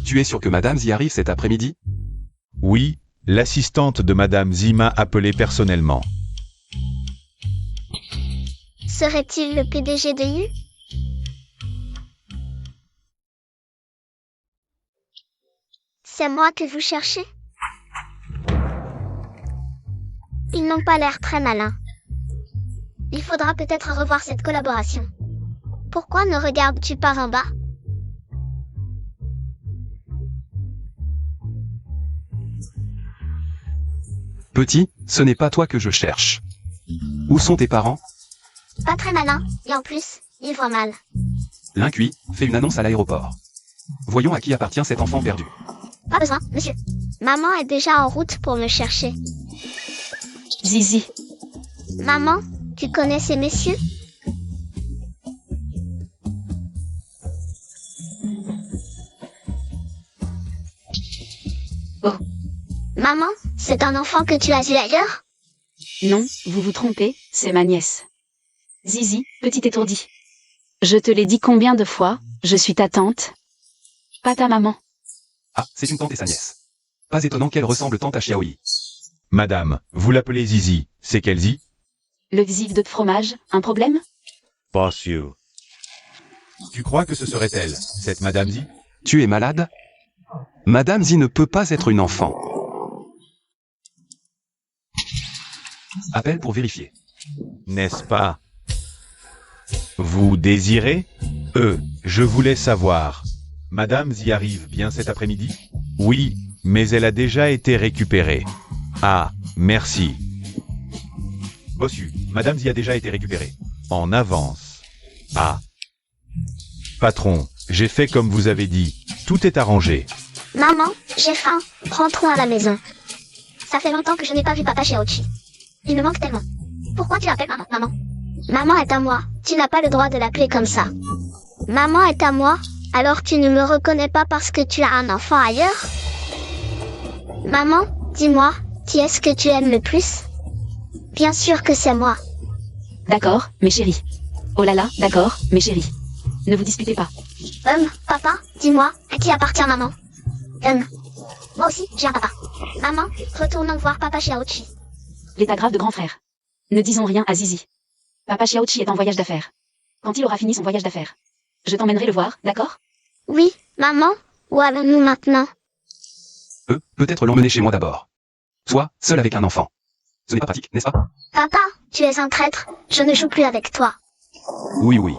Tu es sûr que Madame y arrive cet après-midi? Oui, l'assistante de Madame Zi m'a appelé personnellement. Serait-il le PDG de U? C'est moi que vous cherchez? Ils n'ont pas l'air très malins. Il faudra peut-être revoir cette collaboration. Pourquoi ne regardes-tu pas en bas? Petit, ce n'est pas toi que je cherche. Où sont tes parents? Pas très malins, et en plus, ils voient mal. L'Incuit fait une annonce à l'aéroport. Voyons à qui appartient cet enfant perdu. Pas besoin, monsieur. Maman est déjà en route pour me chercher. Zizi, Maman, tu connais ces messieurs? Oh. Maman, c'est un enfant que tu as eu ailleurs? non, vous vous trompez, c'est ma nièce. Zizi, petite étourdie. Je te l'ai dit combien de fois, je suis ta tante. Pas ta maman. Ah, c'est une tante et sa nièce. Pas étonnant qu'elle ressemble tant à Xiaoyi. Madame, vous l'appelez Zizi, c'est quelle Zi? Le xyf de fromage, un problème? Pas sûr. Tu crois que ce serait elle, cette Madame Zi? Tu es malade? Madame Zi ne peut pas être une enfant. Appelle pour vérifier. N'est-ce pas? Vous désirez? Je voulais savoir. Madame Zi arrive bien cet après-midi? Oui, mais elle a déjà été récupérée. Ah, merci. Bossu, Madame Zi a déjà été récupérée. En avance. Ah. Patron, j'ai fait comme vous avez dit. Tout est arrangé. Maman, j'ai faim. Rentrons à la maison. Ça fait longtemps que je n'ai pas vu papa chez Ochi. Il me manque tellement. Pourquoi tu l'appelles maman, maman? Maman est à moi. Tu n'as pas le droit de l'appeler comme ça. Maman est à moi. Alors tu ne me reconnais pas parce que tu as un enfant ailleurs? Maman, dis-moi, Qui est-ce que tu aimes le plus? Bien sûr que c'est moi. D'accord, mes chéris. Oh là là, d'accord, mes chéris. Ne vous disputez pas. Papa, dis-moi, à qui appartient maman? Moi aussi, j'ai un papa. Maman, retournons voir papa Xiaoqi. L'état grave de grand frère. Ne disons rien à Zizi. Papa Xiaoqi est en voyage d'affaires. Quand il aura fini son voyage d'affaires, je t'emmènerai le voir, d'accord? Oui, maman, où allons-nous maintenant? Peut-être l'emmener chez moi d'abord. Toi, seul avec un enfant. Ce n'est pas pratique, n'est-ce pas? Papa, tu es un traître, je ne joue plus avec toi. Oui, oui.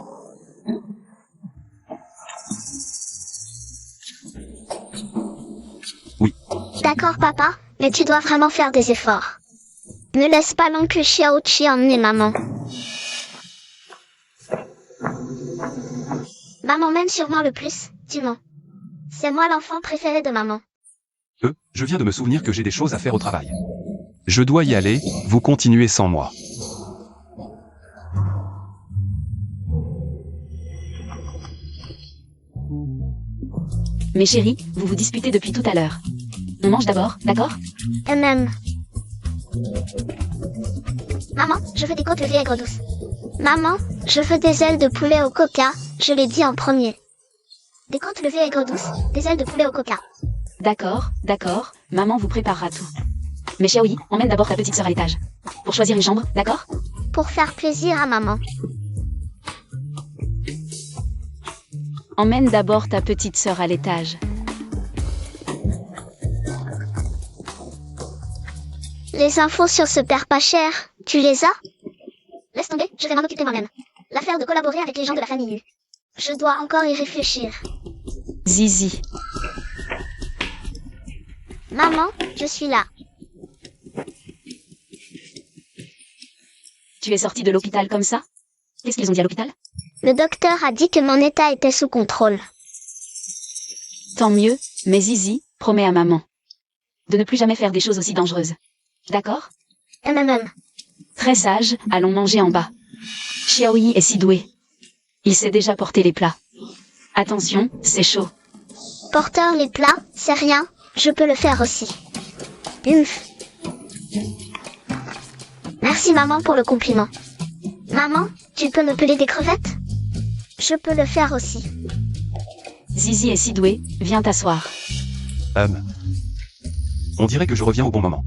D'accord papa, mais tu dois vraiment faire des efforts. Ne laisse pas l'oncle Xiaoqi emmener maman. Maman m'aime sûrement le plus, dis-moi. C'est moi l'enfant préféré de maman. Je viens de me souvenir que j'ai des choses à faire au travail. Je dois y aller, vous continuez sans moi. Mes chéris, vous vous disputez depuis tout à l'heure. On mange d'abord, d'accord? Même. Maman, je veux des côtes levées aigre douce. Maman, je veux des ailes de poulet au coca, je l'ai dit en premier. Des côtes levées aigre douce, des ailes de poulet au coca. D'accord, d'accord, maman vous préparera tout. Mais Xiaoyi, emmène d'abord ta petite sœur à l'étage. Pour choisir une chambre, d'accord? Pour faire plaisir à maman. Emmène d'abord ta petite sœur à l'étage. Les infos sur ce père pas cher, tu les as? Laisse tomber, je vais m'en occuper moi-même. L'affaire de collaborer avec les gens de la famille Yu. Je dois encore y réfléchir. Zizi. Maman, je suis là. Tu es sortie de l'hôpital comme ça? Qu'est-ce qu'ils ont dit à l'hôpital? Le docteur a dit que mon état était sous contrôle. Tant mieux, mais Zizi, promets à maman de ne plus jamais faire des choses aussi dangereuses. D'accord? Très sage, allons manger en bas. Xiaoyi est si doué. Il sait déjà porter les plats. Attention, c'est chaud. Porteur les plats, c'est rien, je peux le faire aussi. Merci maman pour le compliment. Maman, tu peux me peler des crevettes? Je peux le faire aussi. Zizi est si doué, viens t'asseoir. On dirait que je reviens au bon moment.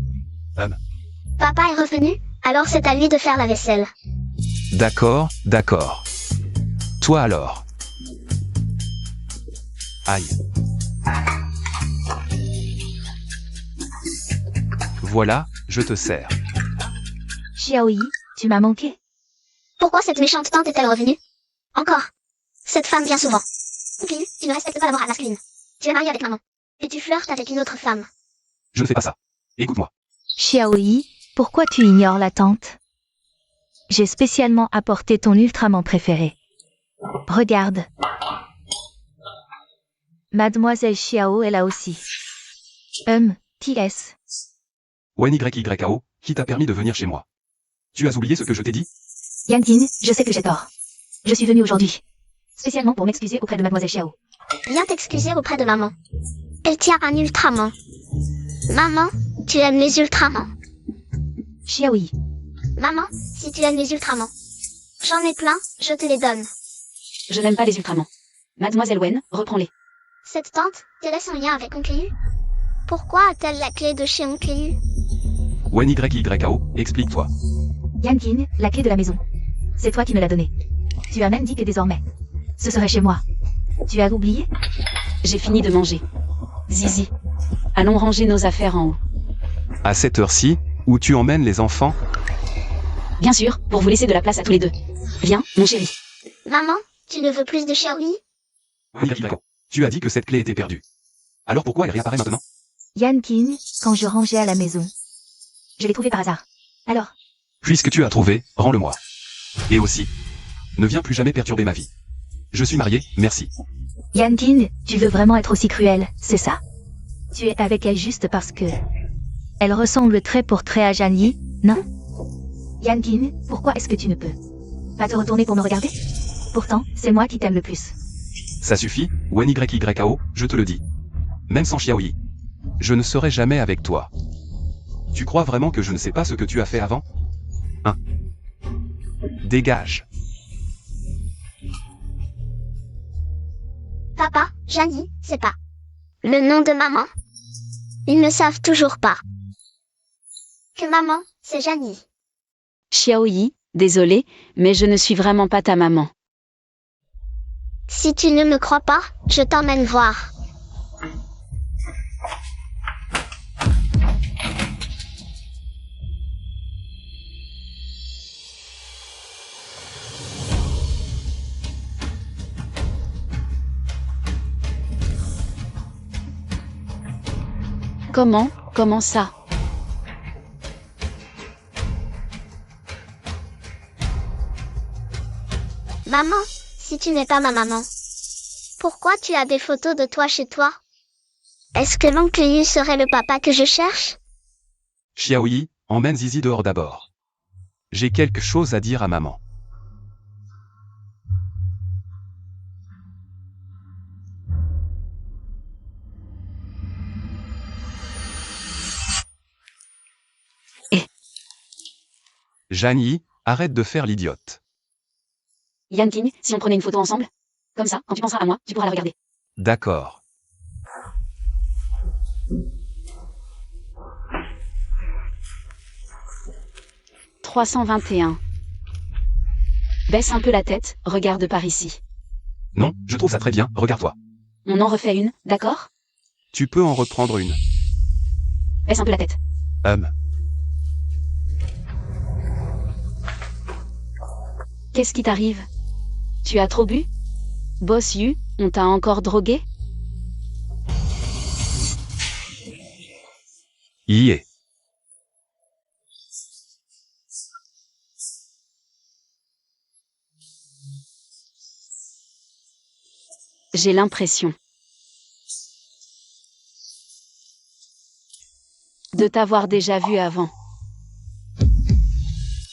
Papa est revenu, alors c'est à lui de faire la vaisselle. D'accord, d'accord. Toi alors. Aïe. Voilà, je te sers. Xiaoyi, tu m'as manqué. Pourquoi cette méchante tante est-elle revenue? Encore. Cette femme vient souvent. Puis, tu ne respectes pas la morale masculine. Tu es marié avec maman. Et tu flirtes avec une autre femme. Je ne fais pas ça. Écoute-moi. Xiaoyi, pourquoi tu ignores la tante? J'ai spécialement apporté ton ultraman préféré. Regarde. Mademoiselle Xiao est là aussi. T.S. YYAO, qui t'a permis de venir chez moi? Tu as oublié ce que je t'ai dit? Yankin, je sais que j'ai tort. Je suis venue aujourd'hui. Spécialement pour m'excuser auprès de mademoiselle Xiao. Viens t'excuser auprès de maman. Elle tient un ultraman. Maman, tu aimes les ultramans? Xiaoyi. Maman, si tu aimes les ultramans. J'en ai plein, je te les donne. Je n'aime pas les ultramans. Mademoiselle Wen, reprends-les. Cette tante, quel est son lien avec Oncle Yu? Pourquoi a-t-elle la clé de chez Oncle Yu? YYAO, explique-toi. Yankin, la clé de la maison. C'est toi qui me l'as donnée. Tu as même dit que désormais, ce serait chez moi. Tu as oublié? J'ai fini de manger. Zizi, allons ranger nos affaires en haut. À cette heure-ci, où tu emmènes les enfants? Bien sûr, pour vous laisser de la place à tous les deux. Viens, mon chéri. Maman, tu ne veux plus de Xiaoyi? YYAO, tu as dit que cette clé était perdue. Alors pourquoi elle réapparaît maintenant? Yankin, quand je rangeais à la maison. Je l'ai trouvé par hasard. Alors, Puisque tu as trouvé, rends-le-moi. Et aussi, ne viens plus jamais perturber ma vie. Je suis marié, merci. Yankin, tu veux vraiment être aussi cruel, c'est ça? Tu es avec elle juste parce que... Elle ressemble trait pour trait à Jeanne Yi, non? Yankin, pourquoi est-ce que tu ne peux pas te retourner pour me regarder? Pourtant, c'est moi qui t'aime le plus. Ça suffit, YYAO, je te le dis. Même sans Xiaoyi. Je ne serai jamais avec toi. Tu crois vraiment que je ne sais pas ce que tu as fait avant? Dégage. Papa, Janie, c'est pas le nom de maman. Ils ne savent toujours pas que maman, c'est Janie. Xiaoyi, désolé, mais je ne suis vraiment pas ta maman. Si tu ne me crois pas, je t'emmène voir. Comment ça? Maman, si tu n'es pas ma maman, pourquoi tu as des photos de toi chez toi? Est-ce que l'oncle Yu serait le papa que je cherche? Xiaoyi, emmène Zizi dehors d'abord. J'ai quelque chose à dire à maman. Janie, arrête de faire l'idiote. Yan King, si on prenait une photo ensemble? Comme ça, quand tu penseras à moi, tu pourras la regarder. D'accord. « 321. Baisse un peu la tête, regarde par ici. Non, je trouve ça très bien, regarde-toi. On en refait une, d'accord? Tu peux en reprendre une. Baisse un peu la tête. Qu'est-ce qui t'arrive? Tu as trop bu? Boss Yu, on t'a encore drogué? Y est. J'ai l'impression de t'avoir déjà vu avant.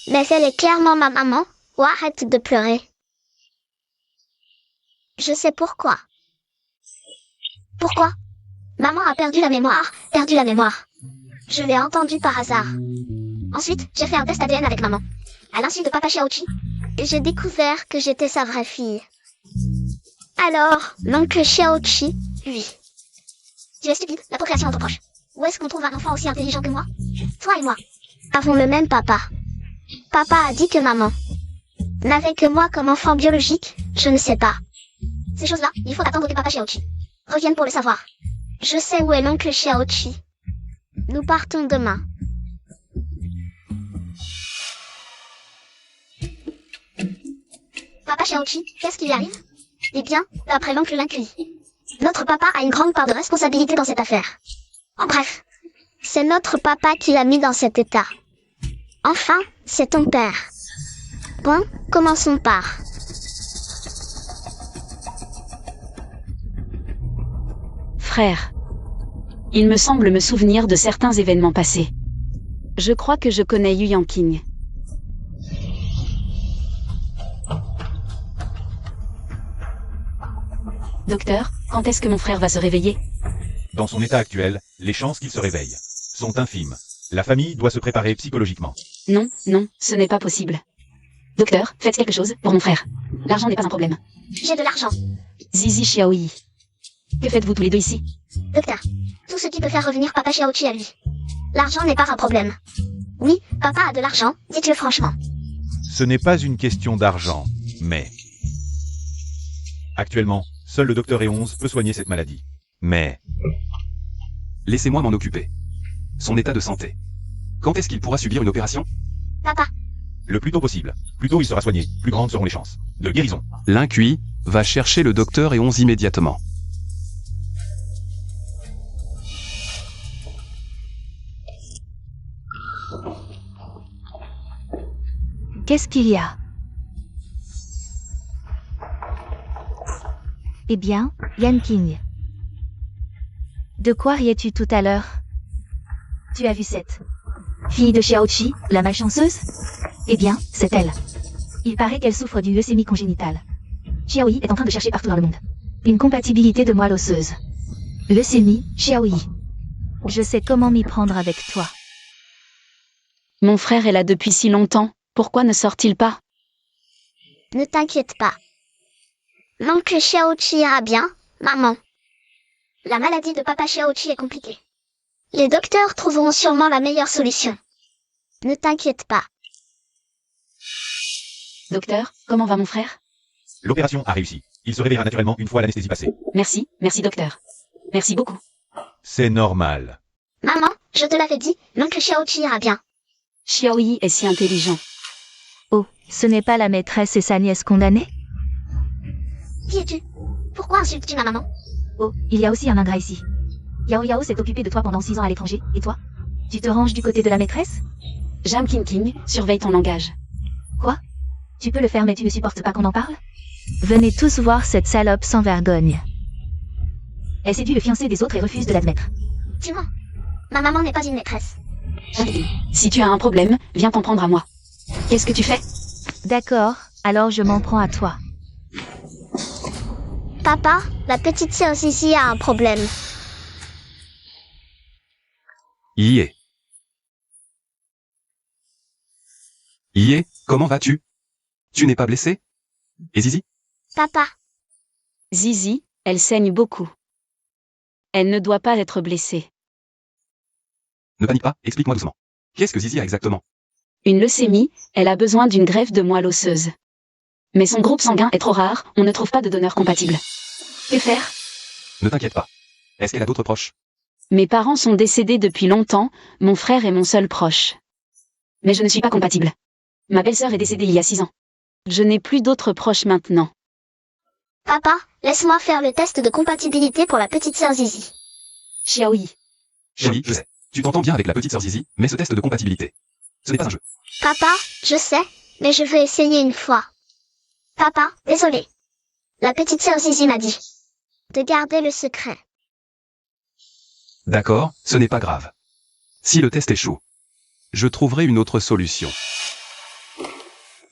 Mais elle est clairement ma maman, ou arrête de pleurer. Je sais pourquoi. Pourquoi? Maman a perdu la mémoire. Je l'ai entendu par hasard. Ensuite, j'ai fait un test ADN avec maman, à l'insu de papa Xiaoqi, et j'ai découvert que j'étais sa vraie fille. Alors, l'oncle Xiaoqi, lui. Tu es stupide, la procréation entre proches. Où est-ce qu'on trouve un enfant aussi intelligent que moi? Toi et moi avons le même papa. Papa a dit que maman n'avait que moi comme enfant biologique, je ne sais pas. Ces choses-là, il faut attendre que papa Xiaoqi revienne pour le savoir. Je sais où est l'oncle Xiaoqi. Nous partons demain. Papa Xiaoqi, qu'est-ce qui lui arrive? Eh bien, d'après l'oncle Linkui, notre papa a une grande part de responsabilité dans cette affaire. En bref, c'est notre papa qui l'a mis dans cet état. Enfin, c'est ton père. Bon, commençons par... Frère. Il me semble me souvenir de certains événements passés. Je crois que je connais Yu Yanqing. Docteur, quand est-ce que mon frère va se réveiller? Dans son état actuel, les chances qu'il se réveille sont infimes. La famille doit se préparer psychologiquement. Non, ce n'est pas possible. Docteur, faites quelque chose pour mon frère. L'argent n'est pas un problème. J'ai de l'argent. Zizi Xiaoyi. Que faites-vous tous les deux ici? Docteur, tout ce qui peut faire revenir papa Xiaoqi à lui. L'argent n'est pas un problème. Oui, papa a de l'argent, dites-le franchement. Ce n'est pas une question d'argent, mais... Actuellement, seul le docteur E11 peut soigner cette maladie. Mais... Laissez-moi m'en occuper. Son état de santé. Quand est-ce qu'il pourra subir une opération? Papa, Le plus tôt possible. Plus tôt il sera soigné, plus grandes seront les chances de guérison. Linkui, va chercher le docteur E11 immédiatement. Qu'est-ce qu'il y a? Eh bien, Yan King. De quoi riais-tu tout à l'heure? Tu as vu cette fille de Xiaoqi, la malchanceuse? Eh bien, c'est elle. Il paraît qu'elle souffre d'une leucémie congénitale. Xiaoyi est en train de chercher partout dans le monde une compatibilité de moelle osseuse. Leucémie, Xiaoyi. Je sais comment m'y prendre avec toi. Mon frère est là depuis si longtemps, pourquoi ne sort-il pas? Ne t'inquiète pas. L'oncle Xiaoqi ira bien, maman. La maladie de papa Xiaoqi est compliquée. Les docteurs trouveront sûrement la meilleure solution. Ne t'inquiète pas. Docteur, comment va mon frère? L'opération a réussi. Il se réveillera naturellement une fois l'anesthésie passée. Merci, merci docteur. Merci beaucoup. C'est normal. Maman, je te l'avais dit, l'oncle Xiaoqi ira bien. Xiaoyi est si intelligent. Oh, ce n'est pas la maîtresse et sa nièce condamnée? Qui es-tu? Pourquoi insultes-tu ma maman? Oh, il y a aussi un ingrat ici. Yao Yao s'est occupé de toi pendant 6 ans à l'étranger, et toi? Tu te ranges du côté de la maîtresse? Jam King King, surveille ton langage. Quoi? Tu peux le faire mais tu ne supportes pas qu'on en parle? Venez tous voir cette salope sans vergogne. Elle séduit le fiancé des autres et refuse de l'admettre. Tu mens. Ma maman n'est pas une maîtresse. Si tu as un problème, viens t'en prendre à moi. Qu'est-ce que tu fais? D'accord, alors je m'en prends à toi. Papa, la petite sœur Zizi a un problème. Yé. Yé, comment vas-tu? Tu n'es pas blessé? Et Zizi? Papa, Zizi, elle saigne beaucoup. Elle ne doit pas être blessée. Ne panique pas, explique-moi doucement. Qu'est-ce que Zizi a exactement? Une leucémie, elle a besoin d'une greffe de moelle osseuse. Mais son groupe sanguin est trop rare, on ne trouve pas de donneur compatible. Que faire? Ne t'inquiète pas. Est-ce qu'elle a d'autres proches? Mes parents sont décédés depuis longtemps, mon frère est mon seul proche. Mais je ne suis pas compatible. Ma belle-sœur est décédée il y a 6 ans. Je n'ai plus d'autres proches maintenant. papa, laisse-moi faire le test de compatibilité pour la petite sœur Zizi. Xiaoyi. Chérie, je sais. Tu t'entends bien avec la petite sœur Zizi, mais ce test de compatibilité, ce n'est pas un jeu. Papa, je sais, mais je veux essayer une fois. Papa, désolé. La petite sœur Zizi m'a dit de garder le secret. D'accord, ce n'est pas grave. Si le test échoue, je trouverai une autre solution.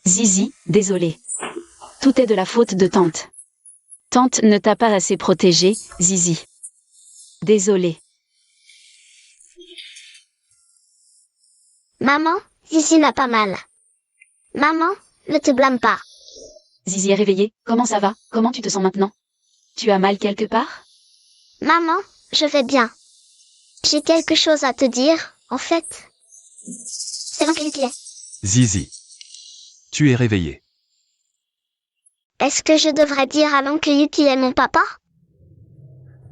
Zizi, désolé. Tout est de la faute de tante. Tante ne t'a pas assez protégée, Zizi. Désolé. Maman, Zizi n'a pas mal. Maman, ne te blâme pas. Zizi est réveillée, comment ça va? Comment tu te sens maintenant? Tu as mal quelque part? Maman, je vais bien. J'ai quelque chose à te dire, en fait. C'est l'oncle Yuki. Zizi, tu es réveillée. Est-ce que je devrais dire à l'oncle Yuki est mon papa?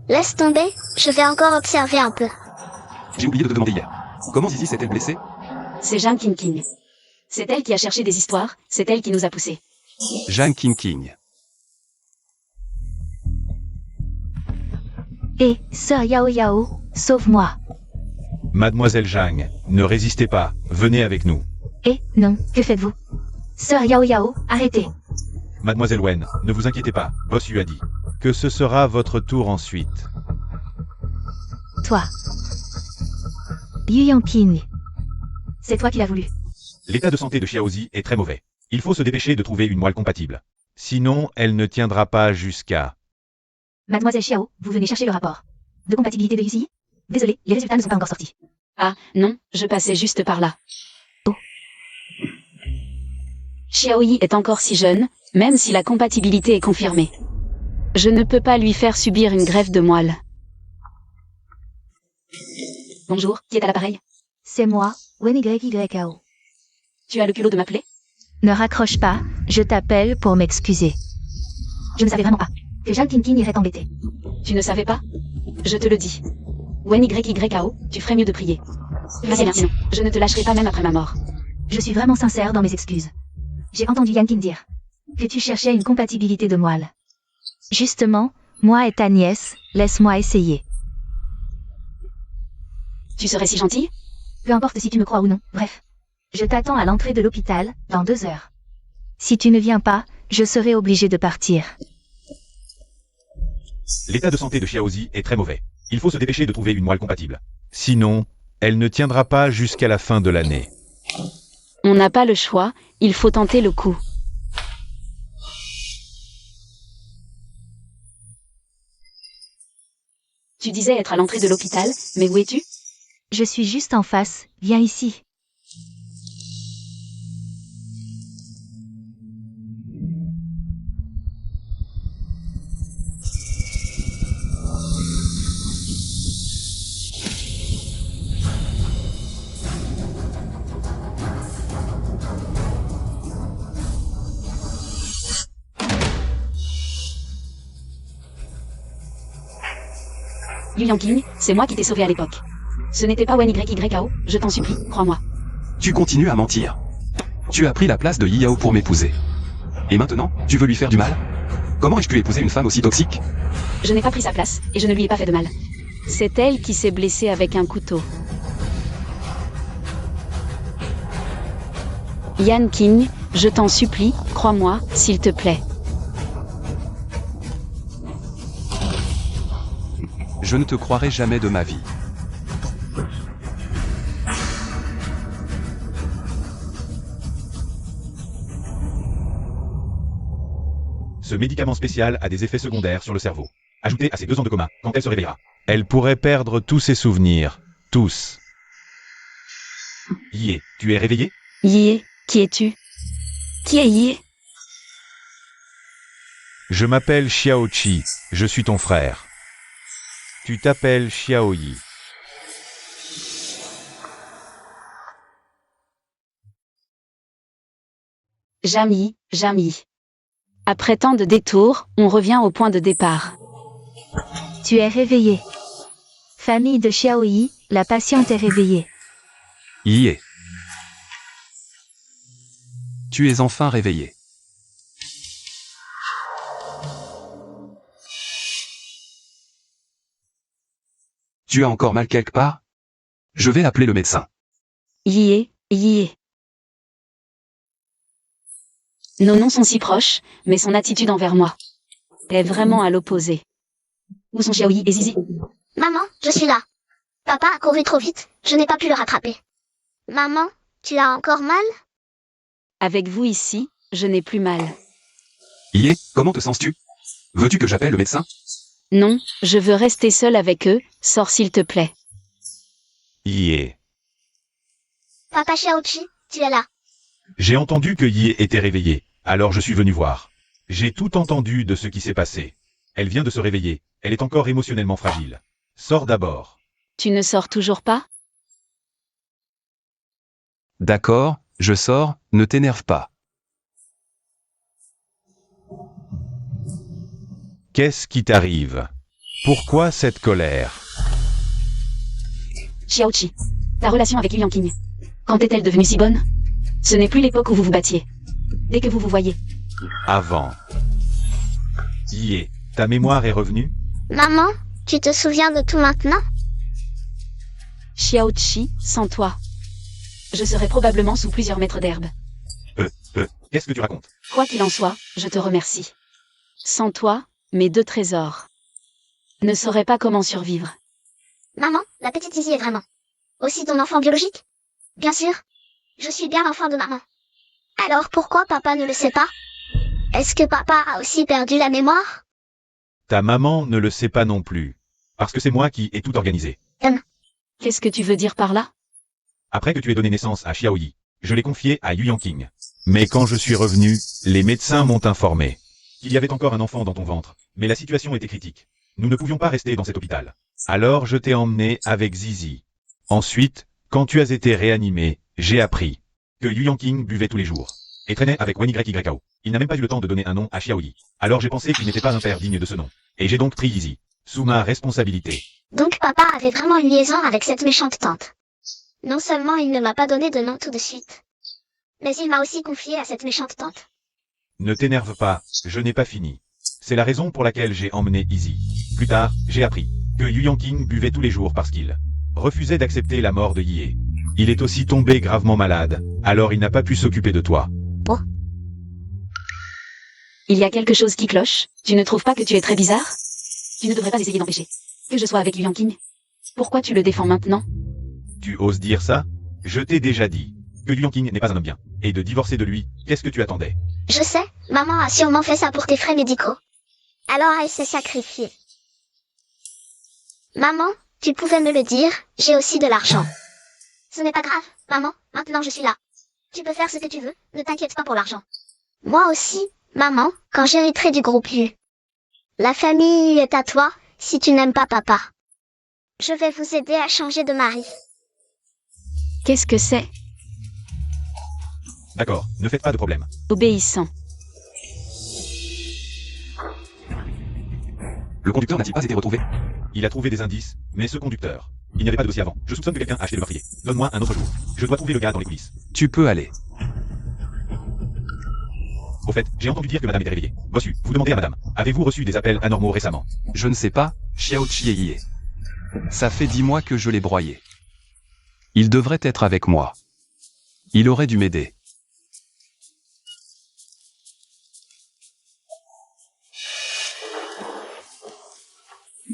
Laisse tomber, je vais encore observer un peu. J'ai oublié de te demander hier. Comment Zizi s'est-elle blessée? C'est Jeanne King King. C'est elle qui a cherché des histoires, c'est elle qui nous a poussés. Jeanne King King. Hé, sœur Yao Yao, sauve-moi. Mademoiselle Zhang, ne résistez pas, venez avec nous. Eh, non, que faites-vous? Sœur Yao Yao, arrêtez. Mademoiselle Wen, ne vous inquiétez pas, Boss lui a dit que ce sera votre tour ensuite. Toi. Yu Yangping. C'est toi qui l'as voulu. L'état de santé de Xiaozi est très mauvais. Il faut se dépêcher de trouver une moelle compatible. Sinon, elle ne tiendra pas jusqu'à... Mademoiselle Xiao, vous venez chercher le rapport de compatibilité de Yuzi? Désolé, les résultats ne sont pas encore sortis. Ah, non, je passais juste par là. Oh. Xiaoyi est encore si jeune, même si la compatibilité est confirmée. Je ne peux pas lui faire subir une greffe de moelle. Bonjour, qui est à l'appareil? C'est moi, WenYYKO. Tu as le culot de m'appeler? Ne raccroche pas, je t'appelle pour m'excuser. Je ne savais vraiment pas que Jeanne King King irait t'embêter. Tu ne savais pas? Je te le dis. WenYYKO, tu ferais mieux de prier. Vas-y maintenant, je ne te lâcherai pas même après ma mort. Je suis vraiment sincère dans mes excuses. J'ai entendu Yan King dire que tu cherchais une compatibilité de moelle. Justement, moi et ta nièce, laisse-moi essayer. Tu serais si gentille? Peu importe si tu me crois ou non, bref. Je t'attends à l'entrée de l'hôpital, dans 2 heures. Si tu ne viens pas, je serai obligé de partir. L'état de santé de Xiaozi est très mauvais. Il faut se dépêcher de trouver une moelle compatible. Sinon, elle ne tiendra pas jusqu'à la fin de l'année. On n'a pas le choix, il faut tenter le coup. Tu disais être à l'entrée de l'hôpital, mais où es-tu? Je suis juste en face, viens ici. Yu Yangqing, c'est moi qui t'ai sauvé à l'époque. Ce n'était pas Wen YYAO, je t'en supplie, crois-moi. Tu continues à mentir. Tu as pris la place de Yao pour m'épouser. Et maintenant, tu veux lui faire du mal? Comment ai-je pu épouser une femme aussi toxique? Je n'ai pas pris sa place, et je ne lui ai pas fait de mal. C'est elle qui s'est blessée avec un couteau. Yan Qing, je t'en supplie, crois-moi, s'il te plaît. Je ne te croirai jamais de ma vie. Ce médicament spécial a des effets secondaires sur le cerveau. Ajouté à ses 2 ans de coma, quand elle se réveillera. Elle pourrait perdre tous ses souvenirs. Tous. Yé, tu es réveillé? Yé, qui es-tu? Qui est Yé? Je m'appelle Xiaoqi, je suis ton frère. Tu t'appelles Xiaoyi. Jami, Jami. Après tant de détours, on revient au point de départ. Tu es réveillé. Famille de Xiaoyi, la patiente est réveillée. Yé. Tu es enfin réveillé. Tu as encore mal quelque part? Je vais appeler le médecin. Yé, Yé. Nos noms sont si proches, mais son attitude envers moi est vraiment à l'opposé. Où sont Xiaoyi et Zizi? Maman, je suis là. Papa a couru trop vite, je n'ai pas pu le rattraper. Maman, tu as encore mal? Avec vous ici, je n'ai plus mal. Yé, comment te sens-tu? Veux-tu que j'appelle le médecin? Non, je veux rester seule avec eux, sors s'il te plaît. Yé. Papa Xiaoqi, tu es là. J'ai entendu que Yé était réveillée, alors je suis venu voir. J'ai tout entendu de ce qui s'est passé. Elle vient de se réveiller, elle est encore émotionnellement fragile. Sors d'abord. Tu ne sors toujours pas? D'accord, je sors, ne t'énerve pas. Qu'est-ce qui t'arrive? Pourquoi cette colère? Xiaoqi, ta relation avec Yu Yangqing, quand est-elle devenue si bonne? Ce n'est plus l'époque où vous vous battiez. Dès que vous vous voyez. Avant. Yé, ta mémoire est revenue? Maman, tu te souviens de tout maintenant? Xiaoqi, sans toi. Je serais probablement sous plusieurs mètres d'herbe. Qu'est-ce que tu racontes? Quoi qu'il en soit, je te remercie. Sans toi, mes 2 trésors ne sauraient pas comment survivre. Maman, la petite Zizi est vraiment aussi ton enfant biologique? Bien sûr. Je suis bien l'enfant de maman. Alors pourquoi papa ne le sait pas? Est-ce que papa a aussi perdu la mémoire? Ta maman ne le sait pas non plus. Parce que c'est moi qui ai tout organisé. Qu'est-ce que tu veux dire par là? Après que tu aies donné naissance à Xiaoyi, je l'ai confié à Yu Yangqing. Mais quand je suis revenu, les médecins m'ont informé qu'il y avait encore un enfant dans ton ventre, mais la situation était critique. Nous ne pouvions pas rester dans cet hôpital. Alors je t'ai emmené avec Zizi. Ensuite, quand tu as été réanimé, j'ai appris que Yu Yangqing buvait tous les jours et traînait avec Wen YYAO. Il n'a même pas eu le temps de donner un nom à Xiaoyi. Alors j'ai pensé qu'il n'était pas un père digne de ce nom. Et j'ai donc pris Zizi, sous ma responsabilité. Donc papa avait vraiment une liaison avec cette méchante tante. Non seulement il ne m'a pas donné de nom tout de suite, mais il m'a aussi confié à cette méchante tante. Ne t'énerve pas, je n'ai pas fini. C'est la raison pour laquelle j'ai emmené Izzy. Plus tard, j'ai appris que Yu Yangqing buvait tous les jours parce qu'il refusait d'accepter la mort de Yie. Il est aussi tombé gravement malade, alors il n'a pas pu s'occuper de toi. Oh. Il y a quelque chose qui cloche, tu ne trouves pas que tu es très bizarre? Tu ne devrais pas essayer d'empêcher que je sois avec Yu Yangqing. Pourquoi tu le défends maintenant? Tu oses dire ça? Je t'ai déjà dit que Yu Yangqing n'est pas un homme bien, et de divorcer de lui, qu'est-ce que tu attendais? Je sais, maman a sûrement fait ça pour tes frais médicaux. Alors elle s'est sacrifiée. Maman, tu pouvais me le dire, j'ai aussi de l'argent. Ce n'est pas grave, maman, maintenant je suis là. Tu peux faire ce que tu veux, ne t'inquiète pas pour l'argent. Moi aussi, maman, quand j'hériterai du groupe U. La famille est à toi, si tu n'aimes pas papa. Je vais vous aider à changer de mari. Qu'est-ce que c'est? D'accord, ne faites pas de problème. Obéissant. Le conducteur n'a-t-il pas été retrouvé? Il a trouvé des indices, mais ce conducteur. Il n'y avait pas de dossier avant. Je soupçonne que quelqu'un a acheté le meurtrier. Donne-moi un autre jour. Je dois trouver le gars dans les coulisses. Tu peux aller. Au fait, j'ai entendu dire que madame était réveillée. Bossu, vous demandez à madame. Avez-vous reçu des appels anormaux récemment? Je ne sais pas, Xiao Chie. Ça fait 10 mois que je l'ai broyé. Il devrait être avec moi. Il aurait dû m'aider.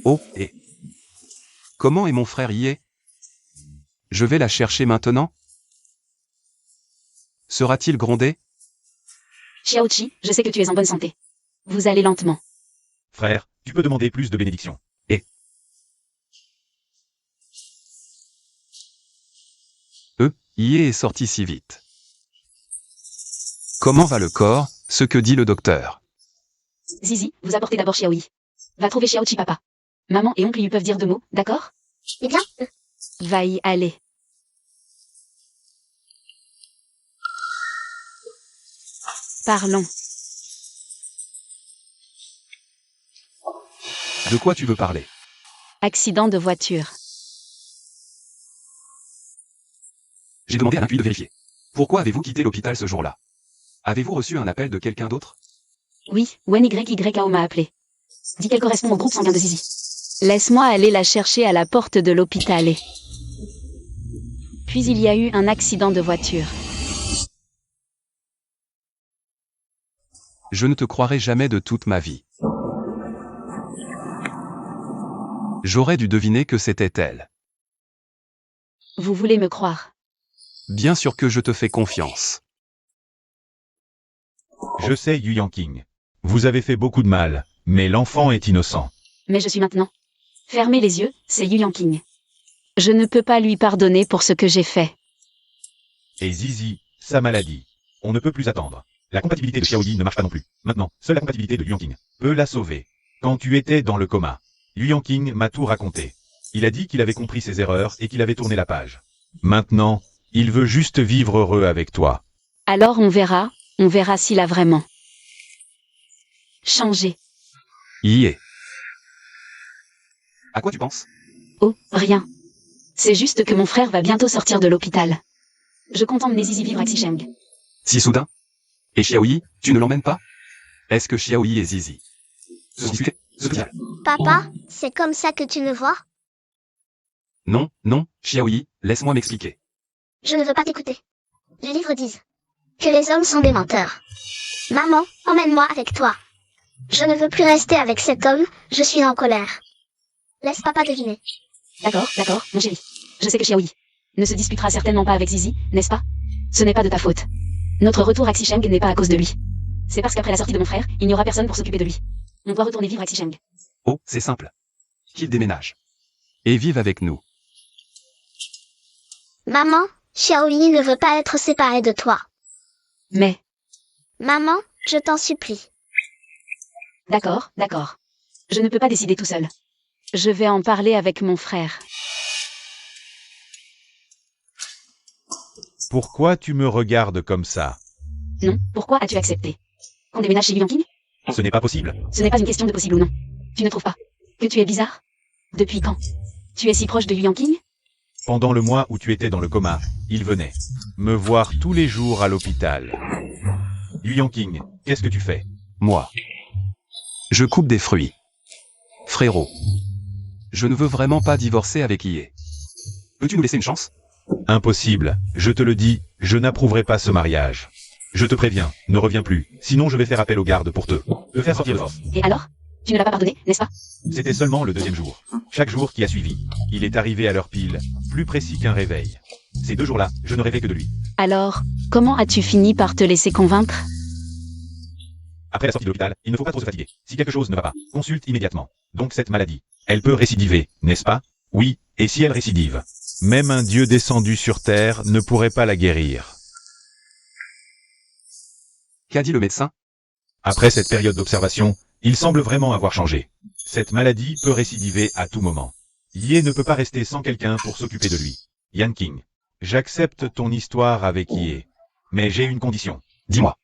Oh, et... Comment est mon frère Yé? Je vais la chercher maintenant? Sera-t-il grondé? Xiaoqi, je sais que tu es en bonne santé. Vous allez lentement. Frère, tu peux demander plus de bénédiction. Yé est sorti si vite. Comment va le corps? Ce que dit le docteur. Zizi, vous apportez d'abord Xiaoyi. Va trouver Xiaoqi papa. Maman et oncle lui peuvent dire 2 mots, d'accord? Eh bien, Va y aller. Parlons. De quoi tu veux parler? Accident de voiture. J'ai demandé à l'appui de vérifier. Pourquoi avez-vous quitté l'hôpital ce jour-là? Avez-vous reçu un appel de quelqu'un d'autre? Oui, Wen YYAO m'a appelé. Dit qu'elle correspond au groupe sanguin de Zizi. Laisse-moi aller la chercher à la porte de l'hôpital. Puis il y a eu un accident de voiture. Je ne te croirai jamais de toute ma vie. J'aurais dû deviner que c'était elle. Vous voulez me croire? Bien sûr que je te fais confiance. Je sais Yu Yanqing. Vous avez fait beaucoup de mal, mais l'enfant est innocent. Mais je suis maintenant. Fermez les yeux, c'est Yu Yanqing. Je ne peux pas lui pardonner pour ce que j'ai fait. Et Zizi, sa maladie. On ne peut plus attendre. La compatibilité de Xiaoyi ne marche pas non plus. Maintenant, seule la compatibilité de Yu Yanqing peut la sauver. Quand tu étais dans le coma, Yu Yanqing m'a tout raconté. Il a dit qu'il avait compris ses erreurs et qu'il avait tourné la page. Maintenant, il veut juste vivre heureux avec toi. Alors on verra s'il a vraiment changé. Yé. À quoi tu penses? Oh, rien. C'est juste que mon frère va bientôt sortir de l'hôpital. Je compte emmener Zizi vivre à Xicheng. Si soudain? Et Xiaoyi, tu ne l'emmènes pas? Est-ce que Xiaoyi et Zizi se disputaient? papa, c'est comme ça que tu me vois? Non, non, Xiaoyi, laisse-moi m'expliquer. Je ne veux pas t'écouter. Les livres disent que les hommes sont des menteurs. Maman, emmène-moi avec toi. Je ne veux plus rester avec cet homme, je suis en colère. Laisse papa deviner. D'accord, mon chéri. Je sais que Xiaoyi ne se disputera certainement pas avec Zizi, n'est-ce pas? Ce n'est pas de ta faute. Notre retour à Xicheng n'est pas à cause de lui. C'est parce qu'après la sortie de mon frère, il n'y aura personne pour s'occuper de lui. On doit retourner vivre à Xicheng. Oh, c'est simple. Qu'il déménage. Et vive avec nous. Maman, Xiaoyi ne veut pas être séparée de toi. Mais, Maman, je t'en supplie. d'accord. Je ne peux pas décider tout seul. Je vais en parler avec mon frère. Pourquoi tu me regardes comme ça? Non, pourquoi as-tu accepté? Qu'on déménage chez Yu Yanqing? Ce n'est pas possible. Ce n'est pas une question de possible ou non. Tu ne trouves pas que tu es bizarre? Depuis quand? Tu es si proche de Yu Yanqing? Pendant le mois où tu étais dans le coma, il venait me voir tous les jours à l'hôpital. Yu Yanqing, qu'est-ce que tu fais? Moi. Je coupe des fruits. Frérot. Je ne veux vraiment pas divorcer avec Yé. Peux-tu nous laisser une chance? Impossible, je te le dis, je n'approuverai pas ce mariage. Je te préviens, ne reviens plus, sinon je vais faire appel aux gardes pour te faire sortir de force. Et alors? Tu ne l'as pas pardonné, n'est-ce pas? C'était seulement le 2e jour. Chaque jour qui a suivi, il est arrivé à l'heure pile, plus précis qu'un réveil. Ces 2 jours-là, je ne rêvais que de lui. Alors, comment as-tu fini par te laisser convaincre? Après la sortie de l'hôpital, il ne faut pas trop se fatiguer. Si quelque chose ne va pas, consulte immédiatement. Donc cette maladie, elle peut récidiver, n'est-ce pas? Oui, et si elle récidive, même un dieu descendu sur terre ne pourrait pas la guérir. Qu'a dit le médecin? Après cette période d'observation, il semble vraiment avoir changé. Cette maladie peut récidiver à tout moment. Yé ne peut pas rester sans quelqu'un pour s'occuper de lui. Yanqing, j'accepte ton histoire avec Yé, mais j'ai une condition. Dis-moi.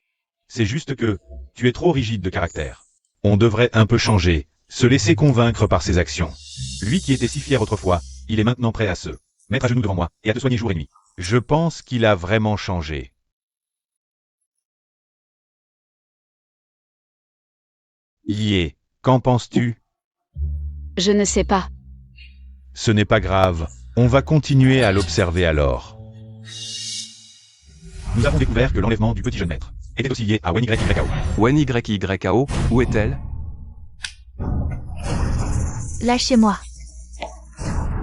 C'est juste que tu es trop rigide de caractère. On devrait un peu changer, Se laisser convaincre par ses actions. Lui qui était si fier autrefois, il est maintenant prêt à se mettre à genoux devant moi et à te soigner jour et nuit. Je pense qu'il a vraiment changé. Yé, qu'en penses-tu? Je ne sais pas. Ce n'est pas grave, on va continuer à l'observer alors. Nous avons découvert que l'enlèvement du petit jeune maître était aussi lié à WNYYKO. WNYYKO, où est-elle? Lâchez-moi.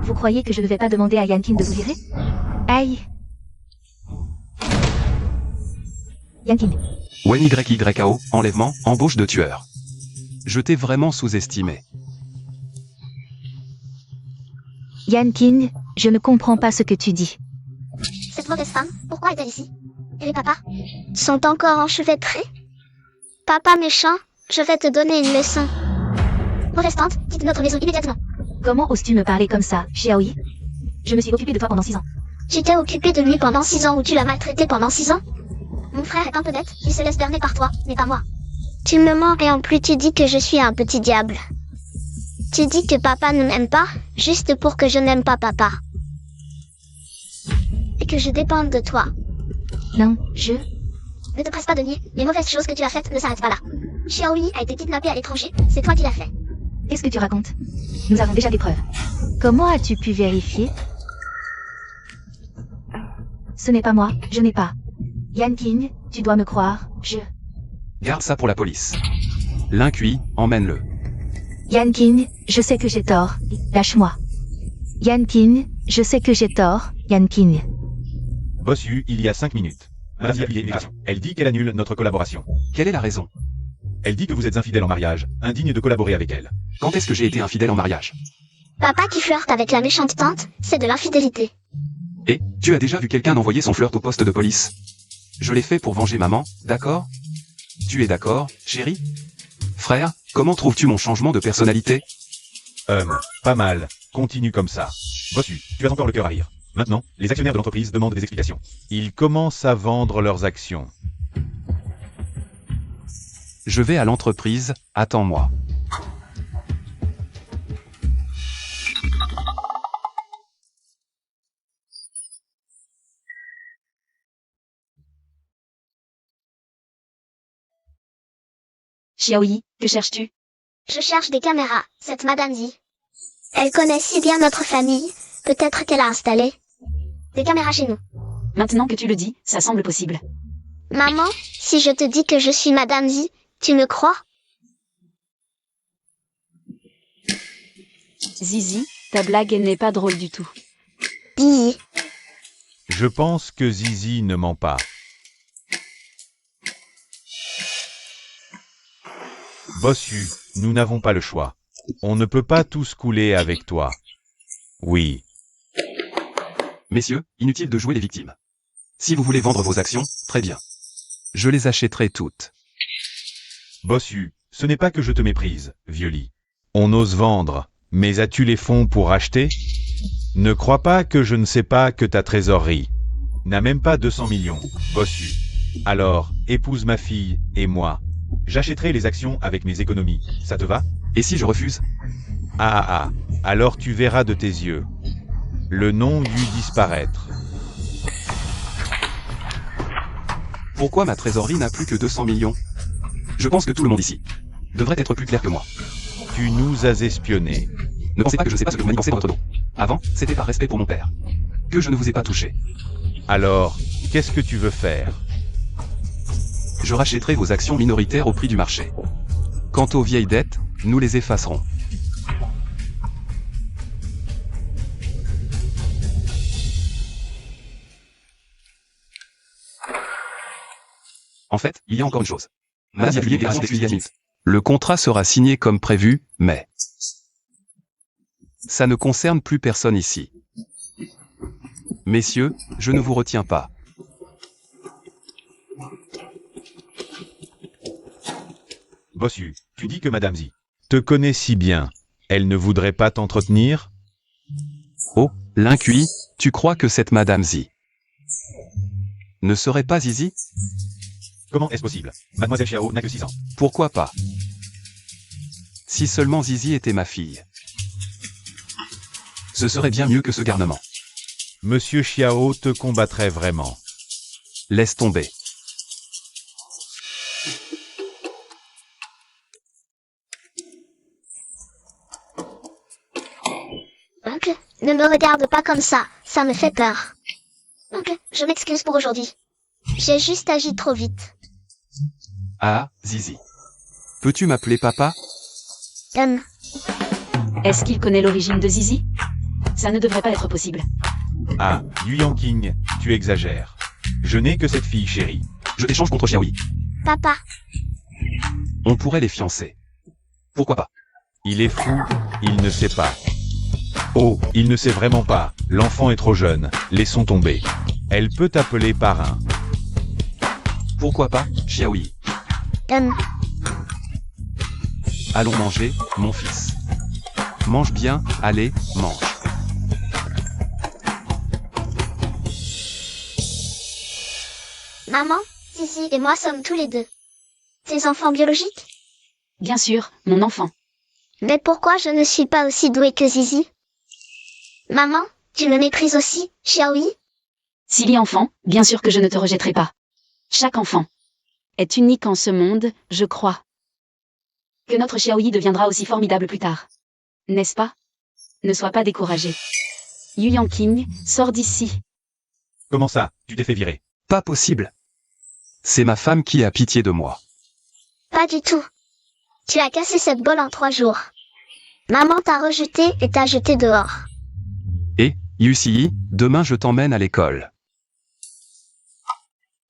Vous croyez que je ne vais pas demander à Yankin de vous virer? Aïe. Yankin. WNYYKO, enlèvement, embauche de tueur. Je t'ai vraiment sous-estimé. Yankin, je ne comprends pas ce que tu dis. Cette mauvaise femme, pourquoi est-elle ici? Et les papas sont encore enchevêtrés? Papa méchant, je vais te donner une leçon. Mauvaise tante, quitte notre maison immédiatement. Comment oses-tu me parler comme ça, Xiaoyi? Je me suis occupée de toi pendant 6 ans. Tu t'es occupé de lui pendant 6 ans ou tu l'as maltraité pendant 6 ans? Mon frère est un peu bête, il se laisse berner par toi, mais pas moi. Tu me mens et en plus tu dis que je suis un petit diable. Tu dis que papa ne m'aime pas, juste pour que je n'aime pas papa. Et que je dépende de toi. Non, Ne te presse pas de nier, les mauvaises choses que tu as faites ne s'arrêtent pas là. Xiaoyi a été kidnappé à l'étranger, c'est toi qui l'as fait. Qu'est-ce que tu racontes? Nous avons déjà des preuves. Comment as-tu pu vérifier? Ce n'est pas moi, je n'ai pas. Yankin, tu dois me croire, Garde ça pour la police. L'incuit, emmène-le. Yankin, je sais que j'ai tort, lâche-moi. Yankin, je sais que j'ai tort, Yankin. Bossu, il y a 5 minutes. Madame Zia appuyé immigration. Elle dit qu'elle annule notre collaboration. Quelle est la raison? Elle dit que vous êtes infidèle en mariage, indigne de collaborer avec elle. Quand est-ce que j'ai été infidèle en mariage? Papa qui flirte avec la méchante tante, c'est de l'infidélité. Et, tu as déjà vu quelqu'un envoyer son flirt au poste de police? Je l'ai fait pour venger maman, d'accord? Tu es d'accord, chérie? Frère, comment trouves-tu mon changement de personnalité? Pas mal. Continue comme ça. Bossu, tu as encore le cœur à rire. Maintenant, les actionnaires de l'entreprise demandent des explications. Ils commencent à vendre leurs actions. Je vais à l'entreprise, attends-moi. Xiaoyi, que cherches-tu? Je cherche des caméras, cette Madame Zi. Elle connaît si bien notre famille, peut-être qu'elle a installé des caméras chez nous. Maintenant que tu le dis, ça semble possible. Maman, si je te dis que je suis Madame Zi, tu me crois? Zizi, ta blague n'est pas drôle du tout. Bi. Je pense que Zizi ne ment pas. Bossu, nous n'avons pas le choix. On ne peut pas tous couler avec toi. Oui. Messieurs, inutile de jouer les victimes. Si vous voulez vendre vos actions, très bien. Je les achèterai toutes. Bossu, ce n'est pas que je te méprise, Violi. On ose vendre, mais as-tu les fonds pour acheter? Ne crois pas que je ne sais pas que ta trésorerie n'a même pas 200 millions, Bossu. Alors, épouse ma fille, et moi. J'achèterai les actions avec mes économies, ça te va? Et si je refuse? Alors tu verras de tes yeux. Le nom dut disparaître. Pourquoi ma trésorerie n'a plus que 200 millions? Je pense que tout le monde ici devrait être plus clair que moi. Tu nous as espionnés. Ne pensez pas que je sais pas ce que vous manipulez dans votre dos. Avant, c'était par respect pour mon père que je ne vous ai pas touché. Alors, qu'est-ce que tu veux faire? Je rachèterai vos actions minoritaires au prix du marché. Quant aux vieilles dettes, nous les effacerons. En fait, il y a encore une chose. Le contrat sera signé comme prévu, mais ça ne concerne plus personne ici. Messieurs, je ne vous retiens pas. Bossu, tu dis que Madame Zi te connaît si bien. Elle ne voudrait pas t'entretenir? Oh, l'incuit, tu crois que cette Madame Zi ne serait pas Zizi? Comment est-ce possible? Mademoiselle Xiao n'a que 6 ans. Pourquoi pas? Si seulement Zizi était ma fille. Ce serait bien mieux que ce garnement. Monsieur Xiao te combattrait vraiment. Laisse tomber. Oncle, ne me regarde pas comme ça me fait peur. Oncle, je m'excuse pour aujourd'hui. J'ai juste agi trop vite. Ah, Zizi. Peux-tu m'appeler papa? Est-ce qu'il connaît l'origine de Zizi? Ça ne devrait pas être possible. Ah, Yu Yanqing, tu exagères. Je n'ai que cette fille, chérie. Je t'échange contre Xiaoyi. Papa, On pourrait les fiancer. Pourquoi pas? Il est fou, il ne sait pas. Oh, il ne sait vraiment pas, l'enfant est trop jeune, laissons tomber. Elle peut t'appeler parrain. Pourquoi pas, Xiaoyi? Allons manger, mon fils. Mange bien, allez, mange. maman, Zizi et moi sommes tous les deux tes enfants biologiques. Bien sûr, mon enfant. Mais pourquoi je ne suis pas aussi douée que Zizi? Maman, tu me méprises aussi, Xiaoyi? S'il est enfant, bien sûr que je ne te rejetterai pas. Chaque enfant est unique en ce monde, je crois. Que notre Xiaoyi deviendra aussi formidable plus tard. N'est-ce pas? Ne sois pas découragé. Yu Yanqing, sors d'ici. Comment ça, tu t'es fait virer? Pas possible. C'est ma femme qui a pitié de moi. Pas du tout. Tu as cassé cette bolle en 3 jours. Maman t'a rejeté et t'a jeté dehors. Et, Yusi, demain je t'emmène à l'école.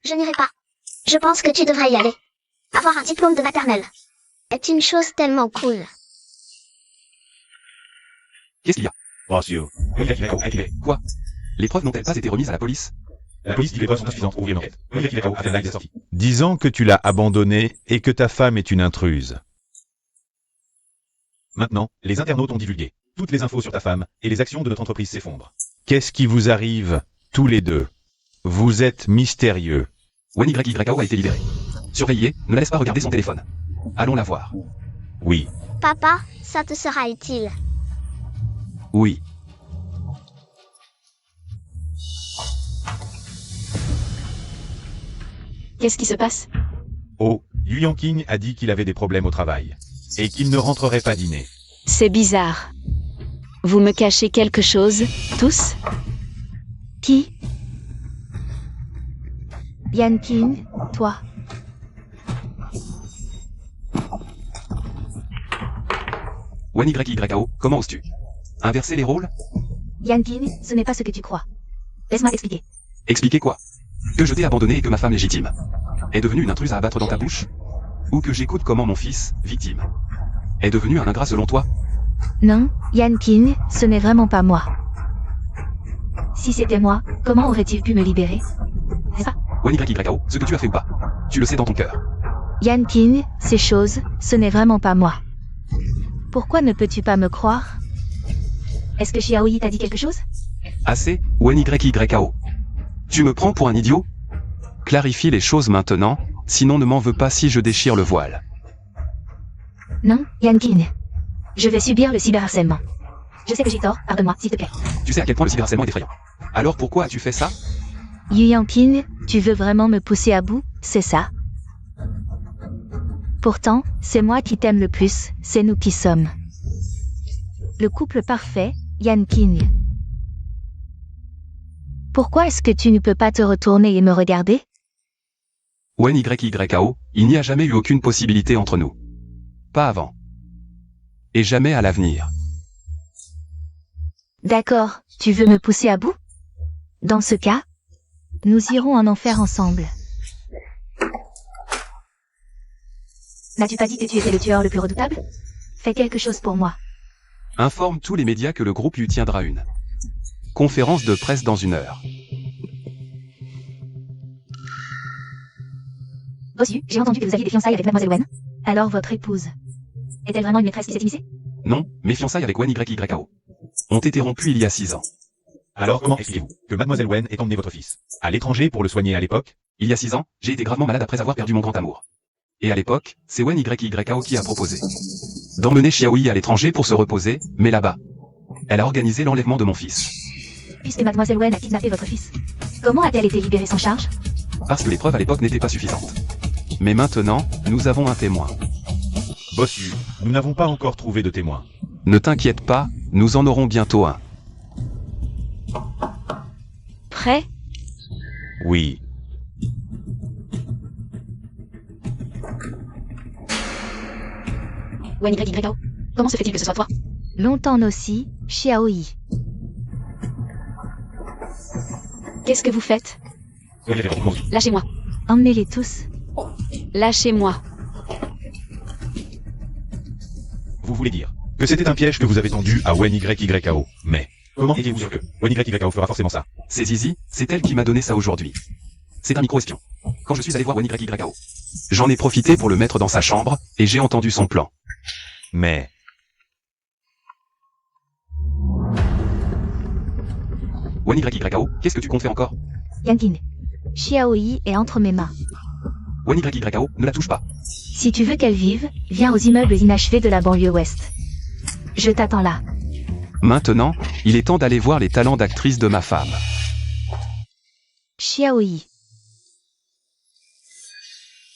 Je n'irai pas. Je pense que tu devrais y aller. Avoir un diplôme de maternelle est une chose tellement cool. Qu'est-ce qu'il y a? Monsieur. Quoi? Les preuves n'ont-elles pas été remises à la police? La police dit que les preuves sont insuffisantes pour ouvrir une enquête. Disant que tu l'as abandonné et que ta femme est une intruse. Maintenant, les internautes ont divulgué toutes les infos sur ta femme et les actions de notre entreprise s'effondrent. Qu'est-ce qui vous arrive, tous les deux? Vous êtes mystérieux. YYYAO a été libéré. Surveillez, ne laisse pas regarder son téléphone. Allons la voir. Oui. Papa, ça te sera utile. Oui. Qu'est-ce qui se passe? Oh, Yu Yanqing a dit qu'il avait des problèmes au travail. Et qu'il ne rentrerait pas dîner. C'est bizarre. Vous me cachez quelque chose, tous? Qui? Yanqing, toi. YYYAO, comment oses-tu? Inverser les rôles? Yanqing, ce n'est pas ce que tu crois. Laisse-moi t'expliquer. Expliquer quoi? Que je t'ai abandonné et que ma femme légitime est devenue une intruse à abattre dans ta bouche? Ou que j'écoute comment mon fils, victime, est devenu un ingrat selon toi? Non, Yanqing, ce n'est vraiment pas moi. Si c'était moi, comment aurait-il pu me libérer? C'est ça? YYYAO, ce que tu as fait ou pas? Tu le sais dans ton cœur. Yanqing, ces choses, ce n'est vraiment pas moi. Pourquoi ne peux-tu pas me croire? Est-ce que Xiaoyi t'a dit quelque chose? Assez, YYYAO. Tu me prends pour un idiot? Clarifie les choses maintenant, sinon ne m'en veux pas si je déchire le voile. Non, Yanqing. Je vais subir le cyberharcèlement. Je sais que j'ai tort, pardonne-moi, s'il te plaît. Tu sais à quel point le cyberharcèlement est effrayant. Alors pourquoi as-tu fait ça? Yu Yanqing, tu veux vraiment me pousser à bout, c'est ça? Pourtant, c'est moi qui t'aime le plus, c'est nous qui sommes. Le couple parfait, Yanqing. Pourquoi est-ce que tu ne peux pas te retourner et me regarder? YYYAO, il n'y a jamais eu aucune possibilité entre nous. Pas avant. Et jamais à l'avenir. D'accord, tu veux me pousser à bout? Dans ce cas, nous irons en enfer ensemble. N'as-tu pas dit que tu étais le tueur le plus redoutable? Fais quelque chose pour moi. Informe tous les médias que le groupe lui tiendra une conférence de presse dans 1 heure. Bossu, j'ai entendu que vous aviez des fiançailles avec Mademoiselle Wen. Alors votre épouse est-elle vraiment une maîtresse qui s'est immiscée? Non, mes fiançailles avec YYYAO ont été rompues il y a 6 ans. Alors comment expliquez-vous que Mademoiselle Wen ait emmené votre fils à l'étranger pour le soigner à l'époque? Il y a 6 ans, j'ai été gravement malade après avoir perdu mon grand amour. Et à l'époque, c'est YYYAO qui a proposé d'emmener Xiaoyi à l'étranger pour se reposer, mais là-bas. Elle a organisé l'enlèvement de mon fils. Puisque Mademoiselle Wen a kidnappé votre fils. Comment a-t-elle été libérée sans charge? Parce que les preuves à l'époque n'étaient pas suffisantes. Mais maintenant, nous avons un témoin. Bossu, nous n'avons pas encore trouvé de témoin. Ne t'inquiète pas, nous en aurons bientôt un. Prêt? Oui. Wen YYO. Comment se fait-il que ce soit toi? Longtemps aussi, Xiaoyi. Qu'est-ce que vous faites? Lâchez-moi. Emmenez-les tous. Lâchez-moi. Vous voulez dire que c'était un piège que vous avez tendu à Wen YYO. Mais comment étiez-vous sûr que Wen YYO fera forcément ça? C'est Zizi, c'est elle qui m'a donné ça aujourd'hui. C'est un micro-espion. Quand je suis allé voir Wen YYO, j'en ai profité pour le mettre dans sa chambre, et j'ai entendu son plan. Mais Wen YYO, qu'est-ce que tu comptes faire encore? Yankin. Xiaoyi est entre mes mains. Wen YYO, ne la touche pas. Si tu veux qu'elle vive, viens aux immeubles inachevés de la banlieue ouest. Je t'attends là. Maintenant, il est temps d'aller voir les talents d'actrice de ma femme. Xiaoyi.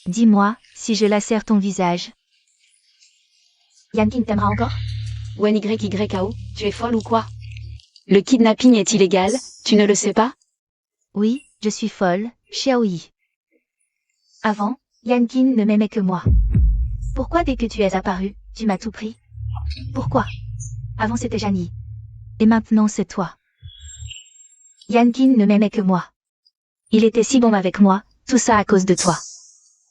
Dis-moi, si je lacère ton visage. Yankin t'aimera encore? Wen YYO, tu es folle ou quoi? Le kidnapping est illégal, tu ne le sais pas? Oui, je suis folle, Xiaoyi. Avant, Yankin ne m'aimait que moi. Pourquoi dès que tu es apparu, tu m'as tout pris? Pourquoi? Avant c'était Jani. Et maintenant c'est toi. Yankin ne m'aimait que moi. Il était si bon avec moi, tout ça à cause de toi.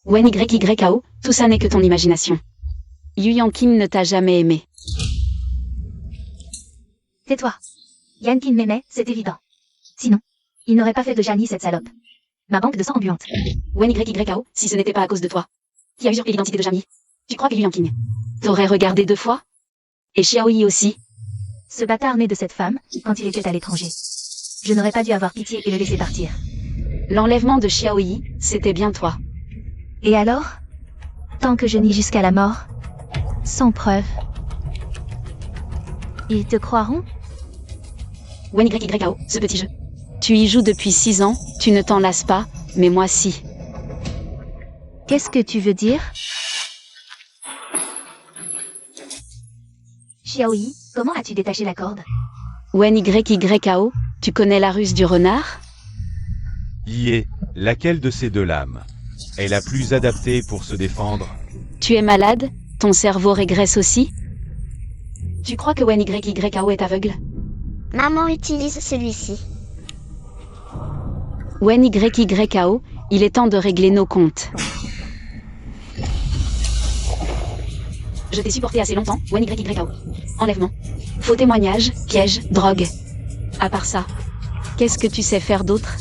Wen YYO, tout ça n'est que ton imagination. Yu Yang Kim ne t'a jamais aimé. Tais-toi. Yankin m'aimait, c'est évident. Sinon, il n'aurait pas fait de Jani cette salope. Ma banque de sang ambuante. Wen YYO, si ce n'était pas à cause de toi. Qui a usurpé l'identité de Jani? Tu crois que Yu Yang Kim t'aurait regardé 2 fois? Et Xiaoyi aussi? Ce bâtard né de cette femme, quand il était à l'étranger. Je n'aurais pas dû avoir pitié et le laisser partir. L'enlèvement de Xiaoyi, c'était bien toi. Et alors? Tant que je nie jusqu'à la mort. Sans preuve. Ils te croiront? Wen YYO, ce petit jeu. Tu y joues depuis 6 ans, tu ne t'en lasses pas, mais moi si. Qu'est-ce que tu veux dire? Xiaoyi, comment as-tu détaché la corde? Wen YYO, tu connais la ruse du renard? Yé, laquelle de ces 2 lames est la plus adaptée pour se défendre? Tu es malade? Ton cerveau régresse aussi? Tu crois que Wen YYO est aveugle? Maman utilise celui-ci. Wen YYO, il est temps de régler nos comptes. Je t'ai supporté assez longtemps, Wen YYO. Enlèvement. Faux témoignage, piège, drogue. À part ça, qu'est-ce que tu sais faire d'autre?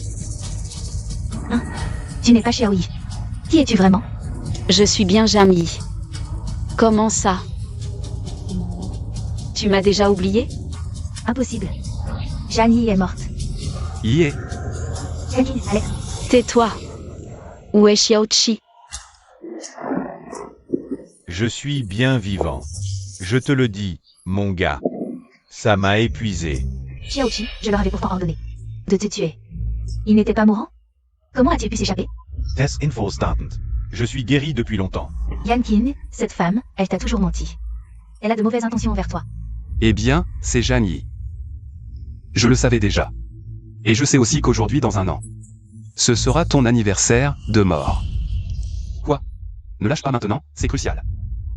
Hein? Tu n'es pas Xiaoyi. Qui es-tu vraiment? Je suis bien Jami. Comment ça? Tu m'as déjà oublié? Impossible. Jani est morte. Yé, Yankin, allez. Tais-toi. Où est Xiaochi? Je suis bien vivant. Je te le dis, mon gars. Ça m'a épuisé. Xiaochi, je leur avais pourtant ordonné de te tuer. Il n'était pas mourant? Comment a-t-il pu s'échapper? Test info startend. Je suis guéri depuis longtemps. Yankin, cette femme, elle t'a toujours menti. Elle a de mauvaises intentions envers toi. eh bien, c'est Jani. Je le savais déjà. Et je sais aussi qu'aujourd'hui dans un an, ce sera ton anniversaire de mort. Quoi? Ne lâche pas maintenant, c'est crucial.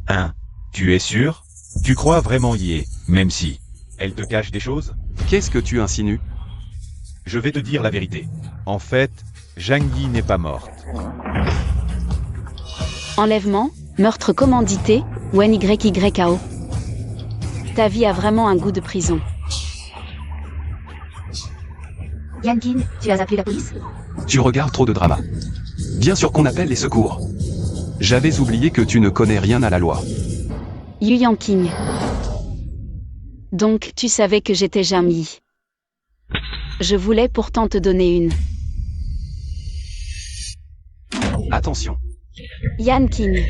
Hein? Tu es sûr? Tu crois vraiment Yé, même si elle te cache des choses? Qu'est-ce que tu insinues? Je vais te dire la vérité. En fait, Zhang Yi n'est pas morte. Enlèvement, meurtre commandité, Wen YYO. Ta vie a vraiment un goût de prison. Yankin, tu as appelé la police? Tu regardes trop de drama. Bien sûr qu'on appelle les secours. J'avais oublié que tu ne connais rien à la loi. Yu Yanking. Donc tu savais que j'étais Jami. Je voulais pourtant te donner une. Attention. Yan King.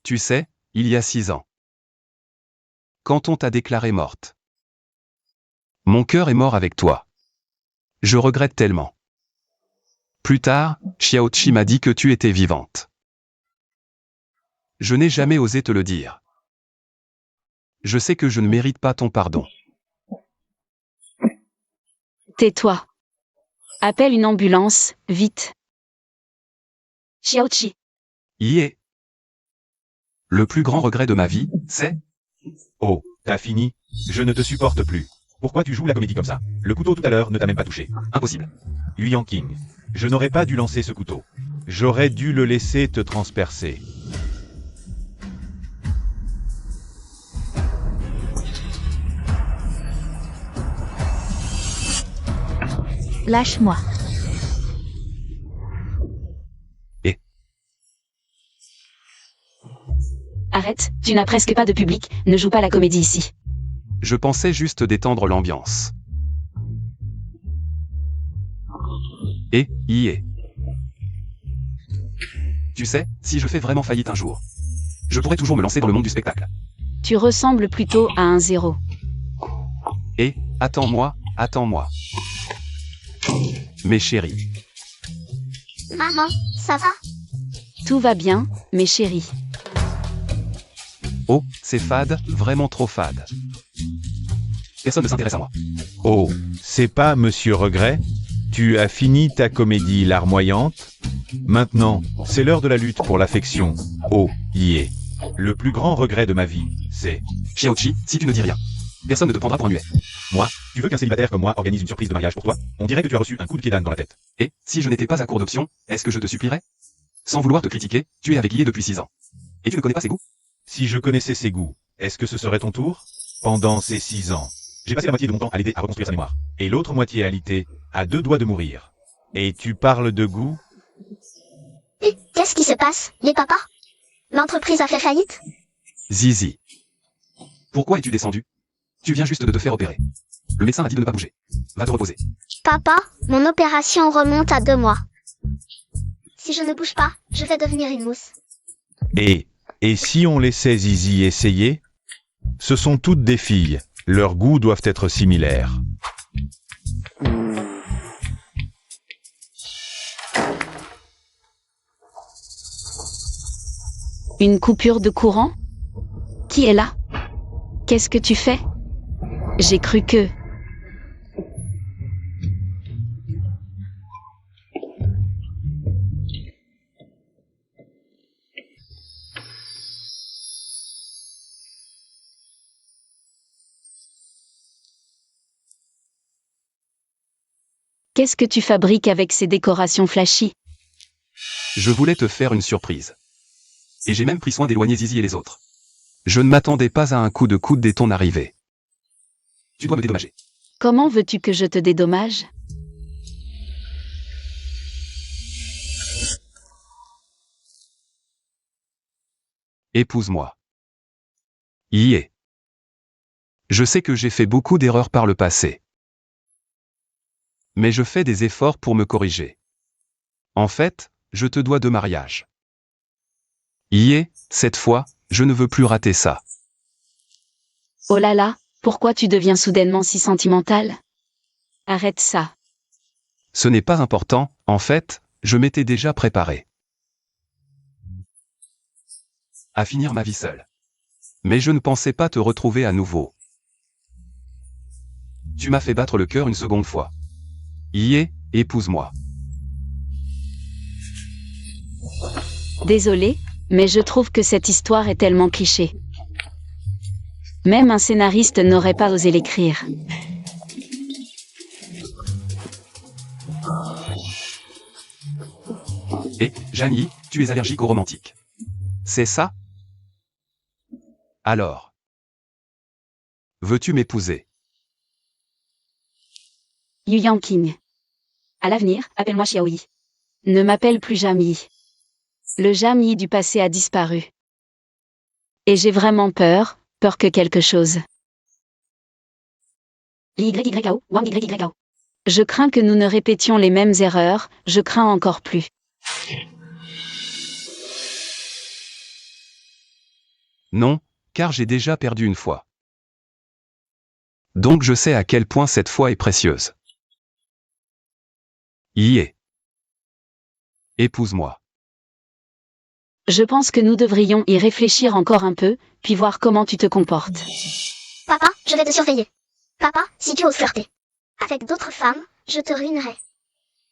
Tu sais, il y a 6 ans. Quand on t'a déclarée morte. Mon cœur est mort avec toi. Je regrette tellement. Plus tard, Xiaoqi m'a dit que tu étais vivante. Je n'ai jamais osé te le dire. Je sais que je ne mérite pas ton pardon. Tais-toi. Appelle une ambulance, vite. Xiaoqi. Y est. Le plus grand regret de ma vie, c'est... Oh, t'as fini? Je ne te supporte plus. Pourquoi tu joues la comédie comme ça? Le couteau tout à l'heure ne t'a même pas touché. Impossible. Yu Yanqing. Je n'aurais pas dû lancer ce couteau. J'aurais dû le laisser te transpercer. Lâche-moi. Arrête, tu n'as presque pas de public, ne joue pas la comédie ici. Je pensais juste détendre l'ambiance. Et, y est. Tu sais, si je fais vraiment faillite un jour, je pourrais toujours me lancer dans le monde du spectacle. Tu ressembles plutôt à un 0. Et, attends-moi, attends-moi. Mes chéris. Maman, ça va? Tout va bien, mes chéris. Oh, c'est fade, vraiment trop fade. Personne ne s'intéresse à moi. Oh, c'est pas Monsieur Regret? Tu as fini ta comédie larmoyante? Maintenant, c'est l'heure de la lutte pour l'affection. Oh, y est. Le plus grand regret de ma vie, c'est... Xiaoqi, si tu ne dis rien, personne ne te prendra pour un muet. Moi? Tu veux qu'un célibataire comme moi organise une surprise de mariage pour toi? On dirait que tu as reçu un coup de pied d'âne dans la tête. Et, si je n'étais pas à court d'options, est-ce que je te supplierais? Sans vouloir te critiquer, tu es avec Yi depuis 6 ans. Et tu ne connais pas ses goûts? Si je connaissais ses goûts, est-ce que ce serait ton tour? Pendant ces 6 ans, j'ai passé la moitié de mon temps à l'aider à reconstruire sa mémoire. Et l'autre moitié à l'iter, à 2 doigts de mourir. Et tu parles de goût? Et qu'est-ce qui se passe, les papas? L'entreprise a fait faillite? Zizi. Pourquoi es-tu descendu? Tu viens juste de te faire opérer. Le médecin a dit de ne pas bouger. Va te reposer. Papa, mon opération remonte à 2 mois. Si je ne bouge pas, je vais devenir une mousse. Et si on laissait Zizi essayer? Ce sont toutes des filles. Leurs goûts doivent être similaires. Une coupure de courant? Qui est là? Qu'est-ce que tu fais? J'ai cru que... Qu'est-ce que tu fabriques avec ces décorations flashy? Je voulais te faire une surprise. Et j'ai même pris soin d'éloigner Zizi et les autres. Je ne m'attendais pas à un coup de coude dès ton arrivée. Tu dois me dédommager. Comment veux-tu que je te dédommage? Épouse-moi. Y est. Je sais que j'ai fait beaucoup d'erreurs par le passé. Mais je fais des efforts pour me corriger. En fait, je te dois 2 mariages. Y est, cette fois, je ne veux plus rater ça. Oh là là, pourquoi tu deviens soudainement si sentimental? Arrête ça. Ce n'est pas important, en fait, je m'étais déjà préparé à finir ma vie seule. Mais je ne pensais pas te retrouver à nouveau. Tu m'as fait battre le cœur une seconde fois. Y est, épouse-moi. Désolé, mais je trouve que cette histoire est tellement cliché. Même un scénariste n'aurait pas osé l'écrire. Et, Jani, tu es allergique aux romantiques. C'est ça? Alors. Veux-tu m'épouser? Yu Yanqing. À l'avenir, appelle-moi Xiaoyi. Ne m'appelle plus Jamie. Le Jamie du passé a disparu. Et j'ai vraiment peur que quelque chose. YYAO, Wang YYAO. Je crains que nous ne répétions les mêmes erreurs, je crains encore plus. Non, car j'ai déjà perdu une fois. Donc je sais à quel point cette fois est précieuse. Y est. Épouse-moi. Je pense que nous devrions y réfléchir encore un peu, puis voir comment tu te comportes. Papa, je vais te surveiller. Papa, si tu oses flirter avec d'autres femmes, je te ruinerai.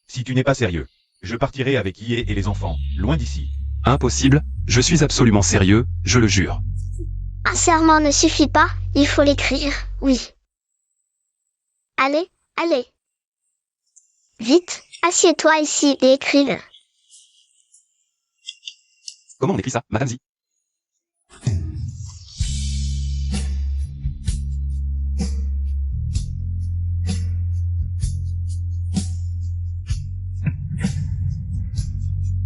Si tu n'es pas sérieux, je partirai avec Yé et les enfants, loin d'ici. Impossible, je suis absolument sérieux, je le jure. Un serment ne suffit pas, il faut l'écrire, oui. Allez, allez. Vite, assieds-toi ici et écrive. Comment on écrit ça, Madame Zi?